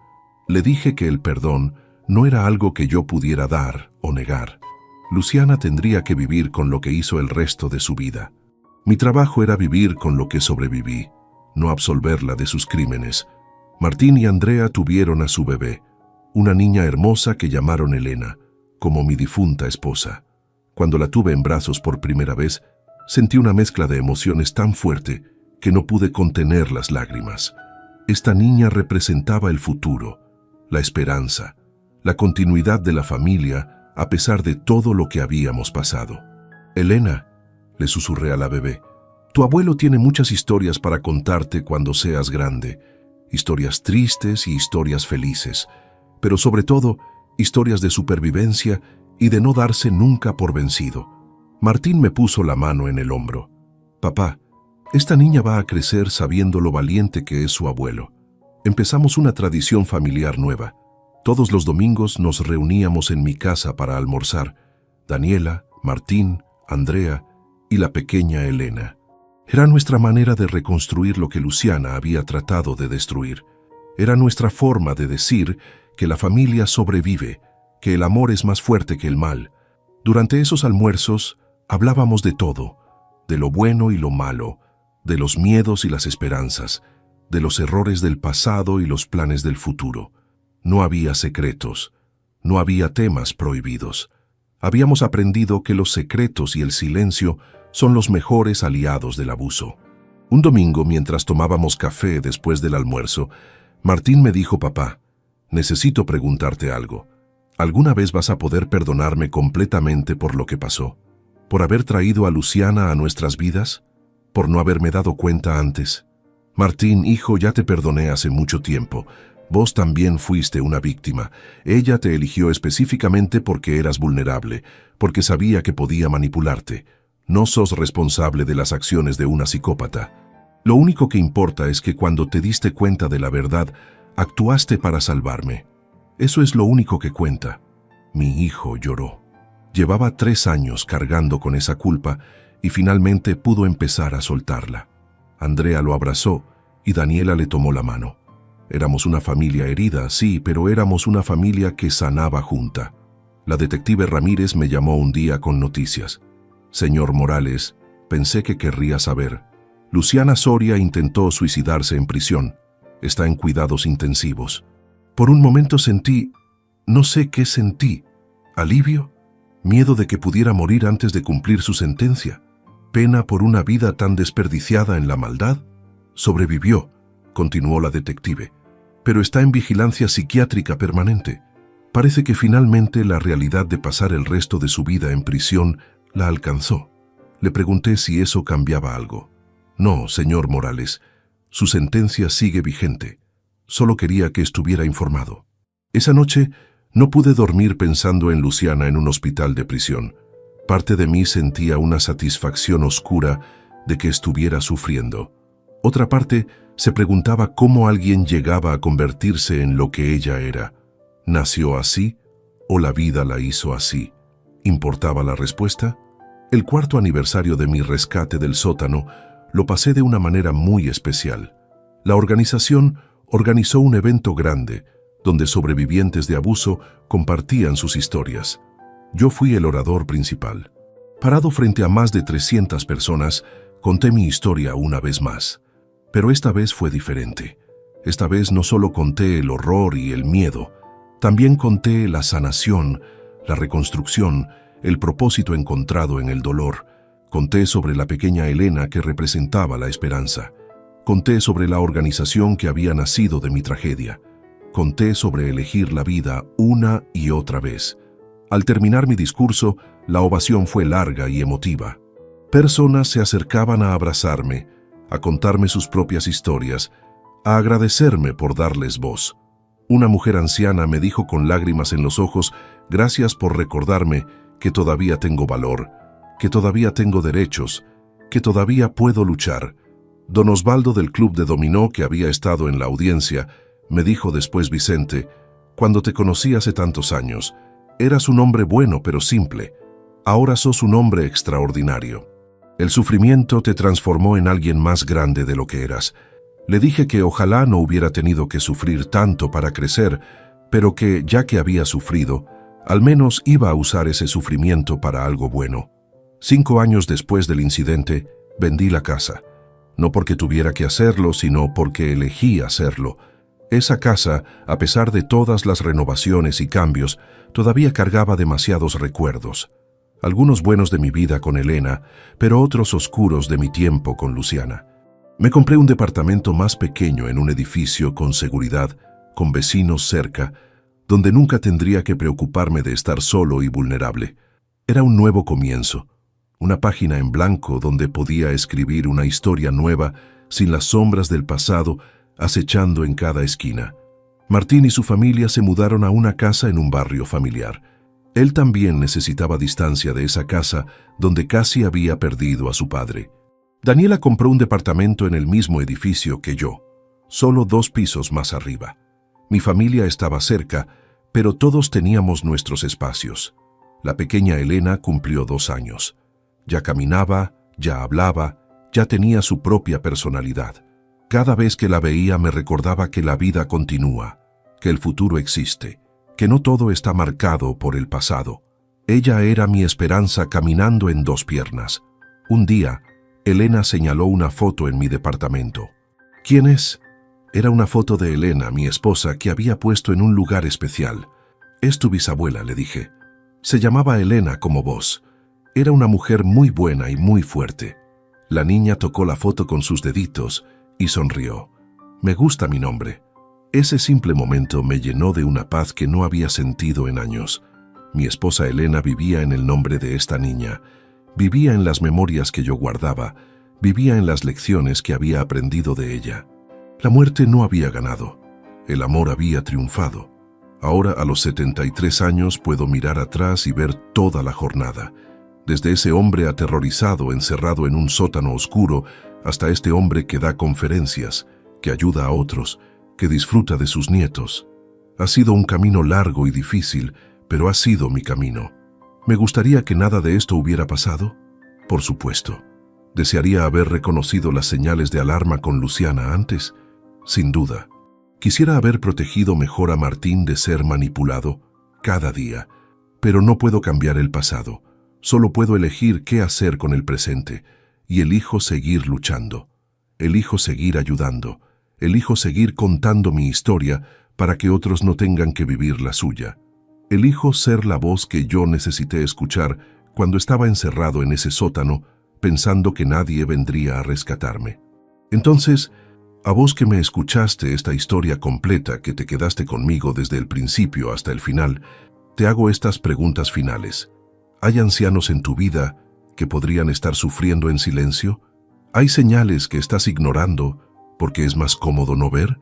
Le dije que el perdón no era algo que yo pudiera dar o negar. Luciana tendría que vivir con lo que hizo el resto de su vida. Mi trabajo era vivir con lo que sobreviví, no absolverla de sus crímenes. Martín y Andrea tuvieron a su bebé, una niña hermosa que llamaron Elena, como mi difunta esposa. Cuando la tuve en brazos por primera vez, sentí una mezcla de emociones tan fuerte que no pude contener las lágrimas. Esta niña representaba el futuro, la esperanza, la continuidad de la familia a pesar de todo lo que habíamos pasado. Elena, le susurré a la bebé, tu abuelo tiene muchas historias para contarte cuando seas grande, historias tristes y historias felices, pero sobre todo, historias de supervivencia y de no darse nunca por vencido. Martín me puso la mano en el hombro. Papá, esta niña va a crecer sabiendo lo valiente que es su abuelo. Empezamos una tradición familiar nueva. Todos los domingos nos reuníamos en mi casa para almorzar. Daniela, Martín, Andrea y la pequeña Elena. Era nuestra manera de reconstruir lo que Luciana había tratado de destruir. Era nuestra forma de decir que la familia sobrevive, que el amor es más fuerte que el mal. Durante esos almuerzos hablábamos de todo, de lo bueno y lo malo, de los miedos y las esperanzas, de los errores del pasado y los planes del futuro. No había secretos, no había temas prohibidos. Habíamos aprendido que los secretos y el silencio son los mejores aliados del abuso. Un domingo, mientras tomábamos café después del almuerzo, Martín me dijo: papá, necesito preguntarte algo. ¿Alguna vez vas a poder perdonarme completamente por lo que pasó? ¿Por haber traído a Luciana a nuestras vidas? ¿Por no haberme dado cuenta antes? Martín, hijo, ya te perdoné hace mucho tiempo. Vos también fuiste una víctima. Ella te eligió específicamente porque eras vulnerable, porque sabía que podía manipularte. No sos responsable de las acciones de una psicópata. Lo único que importa es que cuando te diste cuenta de la verdad, actuaste para salvarme. Eso es lo único que cuenta. Mi hijo lloró. Llevaba 3 años cargando con esa culpa y finalmente pudo empezar a soltarla. Andrea lo abrazó y Daniela le tomó la mano. Éramos una familia herida, sí, pero éramos una familia que sanaba junta. La detective Ramírez me llamó un día con noticias. Señor Morales, pensé que querría saber. Luciana Soria intentó suicidarse en prisión. Está en cuidados intensivos. Por un momento sentí, no sé qué sentí, alivio, miedo de que pudiera morir antes de cumplir su sentencia, pena por una vida tan desperdiciada en la maldad. Sobrevivió, continuó la detective, pero está en vigilancia psiquiátrica permanente. Parece que finalmente la realidad de pasar el resto de su vida en prisión la alcanzó. Le pregunté si eso cambiaba algo. No, señor Morales, su sentencia sigue vigente. Solo quería que estuviera informado. Esa noche no pude dormir pensando en Luciana en un hospital de prisión. Parte de mí sentía una satisfacción oscura de que estuviera sufriendo. Otra parte se preguntaba cómo alguien llegaba a convertirse en lo que ella era. ¿Nació así o la vida la hizo así? ¿Importaba la respuesta? El 4º aniversario de mi rescate del sótano lo pasé de una manera muy especial. La organización organizó un evento grande donde sobrevivientes de abuso compartían sus historias. Yo fui el orador principal. Parado frente a más de 300 personas, conté mi historia una vez más. Pero esta vez fue diferente. Esta vez no solo conté el horror y el miedo, también conté la sanación, la reconstrucción, el propósito encontrado en el dolor. Conté sobre la pequeña Elena que representaba la esperanza. Conté sobre la organización que había nacido de mi tragedia. Conté sobre elegir la vida una y otra vez. Al terminar mi discurso, la ovación fue larga y emotiva. Personas se acercaban a abrazarme, a contarme sus propias historias, a agradecerme por darles voz. Una mujer anciana me dijo con lágrimas en los ojos, gracias por recordarme que todavía tengo valor, que todavía tengo derechos, que todavía puedo luchar. Don Osvaldo del Club de Dominó, que había estado en la audiencia, me dijo después: Vicente, cuando te conocí hace tantos años, eras un hombre bueno pero simple. Ahora sos un hombre extraordinario. El sufrimiento te transformó en alguien más grande de lo que eras. Le dije que ojalá no hubiera tenido que sufrir tanto para crecer, pero que, ya que había sufrido, al menos iba a usar ese sufrimiento para algo bueno. 5 años después del incidente, vendí la casa. No porque tuviera que hacerlo, sino porque elegí hacerlo. Esa casa, a pesar de todas las renovaciones y cambios, todavía cargaba demasiados recuerdos. Algunos buenos de mi vida con Elena, pero otros oscuros de mi tiempo con Luciana. Me compré un departamento más pequeño en un edificio con seguridad, con vecinos cerca, donde nunca tendría que preocuparme de estar solo y vulnerable. Era un nuevo comienzo, una página en blanco donde podía escribir una historia nueva sin las sombras del pasado acechando en cada esquina. Martín y su familia se mudaron a una casa en un barrio familiar. Él también necesitaba distancia de esa casa donde casi había perdido a su padre. Daniela compró un departamento en el mismo edificio que yo, solo 2 pisos más arriba. Mi familia estaba cerca, pero todos teníamos nuestros espacios. La pequeña Elena cumplió 2 años. Ya caminaba, ya hablaba, ya tenía su propia personalidad. Cada vez que la veía me recordaba que la vida continúa, que el futuro existe, que no todo está marcado por el pasado. Ella era mi esperanza caminando en 2 piernas. Un día, Elena señaló una foto en mi departamento. ¿Quién es? Era una foto de Elena, mi esposa, que había puesto en un lugar especial. Es tu bisabuela, le dije. Se llamaba Elena como vos. Era una mujer muy buena y muy fuerte. La niña tocó la foto con sus deditos y sonrió. Me gusta mi nombre. Ese simple momento me llenó de una paz que no había sentido en años. Mi esposa Elena vivía en el nombre de esta niña. Vivía en las memorias que yo guardaba, vivía en las lecciones que había aprendido de ella. La muerte no había ganado, el amor había triunfado. Ahora, a los 73 años, puedo mirar atrás y ver toda la jornada. Desde ese hombre aterrorizado, encerrado en un sótano oscuro, hasta este hombre que da conferencias, que ayuda a otros, que disfruta de sus nietos. Ha sido un camino largo y difícil, pero ha sido mi camino. ¿Me gustaría que nada de esto hubiera pasado? Por supuesto. ¿Desearía haber reconocido las señales de alarma con Luciana antes? Sin duda. Quisiera haber protegido mejor a Martín de ser manipulado cada día, pero no puedo cambiar el pasado. Solo puedo elegir qué hacer con el presente, y elijo seguir luchando. Elijo seguir ayudando. Elijo seguir contando mi historia para que otros no tengan que vivir la suya. Elijo ser la voz que yo necesité escuchar cuando estaba encerrado en ese sótano, pensando que nadie vendría a rescatarme. Entonces, a vos que me escuchaste esta historia completa, que te quedaste conmigo desde el principio hasta el final, te hago estas preguntas finales. ¿Hay ancianos en tu vida que podrían estar sufriendo en silencio? ¿Hay señales que estás ignorando porque es más cómodo no ver?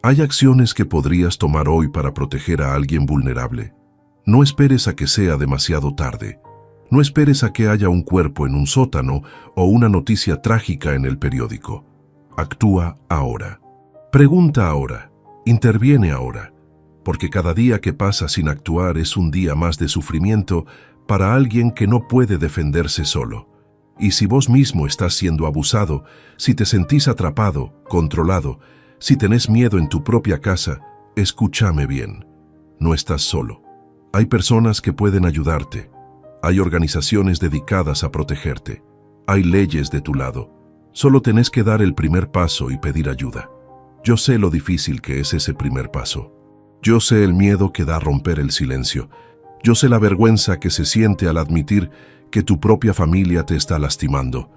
¿Hay acciones que podrías tomar hoy para proteger a alguien vulnerable? No esperes a que sea demasiado tarde. No esperes a que haya un cuerpo en un sótano o una noticia trágica en el periódico. Actúa ahora. Pregunta ahora. Interviene ahora. Porque cada día que pasa sin actuar es un día más de sufrimiento para alguien que no puede defenderse solo. Y si vos mismo estás siendo abusado, si te sentís atrapado, controlado, si tenés miedo en tu propia casa, escúchame bien. No estás solo. Hay personas que pueden ayudarte. Hay organizaciones dedicadas a protegerte. Hay leyes de tu lado. Solo tenés que dar el primer paso y pedir ayuda. Yo sé lo difícil que es ese primer paso. Yo sé el miedo que da romper el silencio. Yo sé la vergüenza que se siente al admitir que tu propia familia te está lastimando.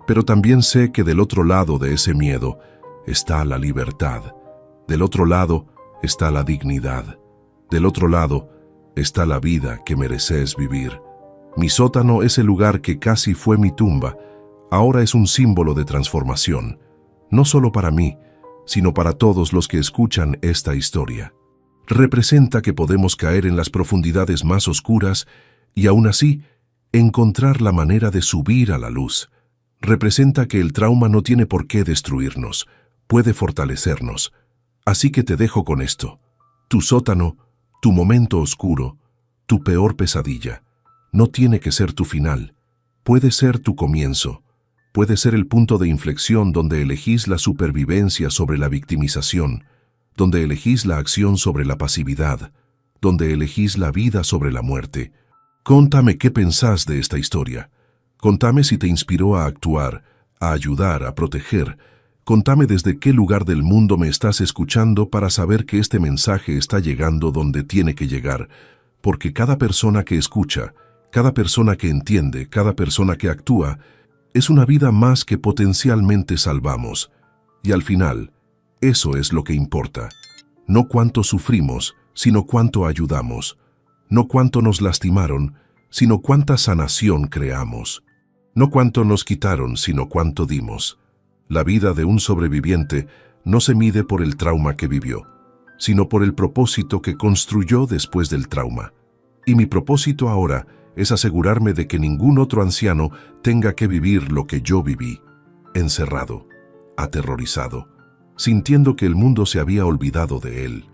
Pero también sé que del otro lado de ese miedo está la libertad. Del otro lado está la dignidad. Del otro lado está la vida que mereces vivir. Mi sótano es el lugar que casi fue mi tumba. Ahora es un símbolo de transformación, no solo para mí, sino para todos los que escuchan esta historia. Representa que podemos caer en las profundidades más oscuras y aún así encontrar la manera de subir a la luz. Representa que el trauma no tiene por qué destruirnos, puede fortalecernos. Así que te dejo con esto. Tu sótano, tu momento oscuro, tu peor pesadilla, no tiene que ser tu final, puede ser tu comienzo. Puede ser el punto de inflexión donde elegís la supervivencia sobre la victimización, donde elegís la acción sobre la pasividad, donde elegís la vida sobre la muerte. Contame qué pensás de esta historia. Contame si te inspiró a actuar, a ayudar, a proteger. Contame desde qué lugar del mundo me estás escuchando para saber que este mensaje está llegando donde tiene que llegar, porque cada persona que escucha, cada persona que entiende, cada persona que actúa, es una vida más que potencialmente salvamos. Y al final, eso es lo que importa. No cuánto sufrimos, sino cuánto ayudamos. No cuánto nos lastimaron, sino cuánta sanación creamos. No cuánto nos quitaron, sino cuánto dimos. La vida de un sobreviviente no se mide por el trauma que vivió, sino por el propósito que construyó después del trauma. Y mi propósito ahora es asegurarme de que ningún otro anciano tenga que vivir lo que yo viví, encerrado, aterrorizado, sintiendo que el mundo se había olvidado de él.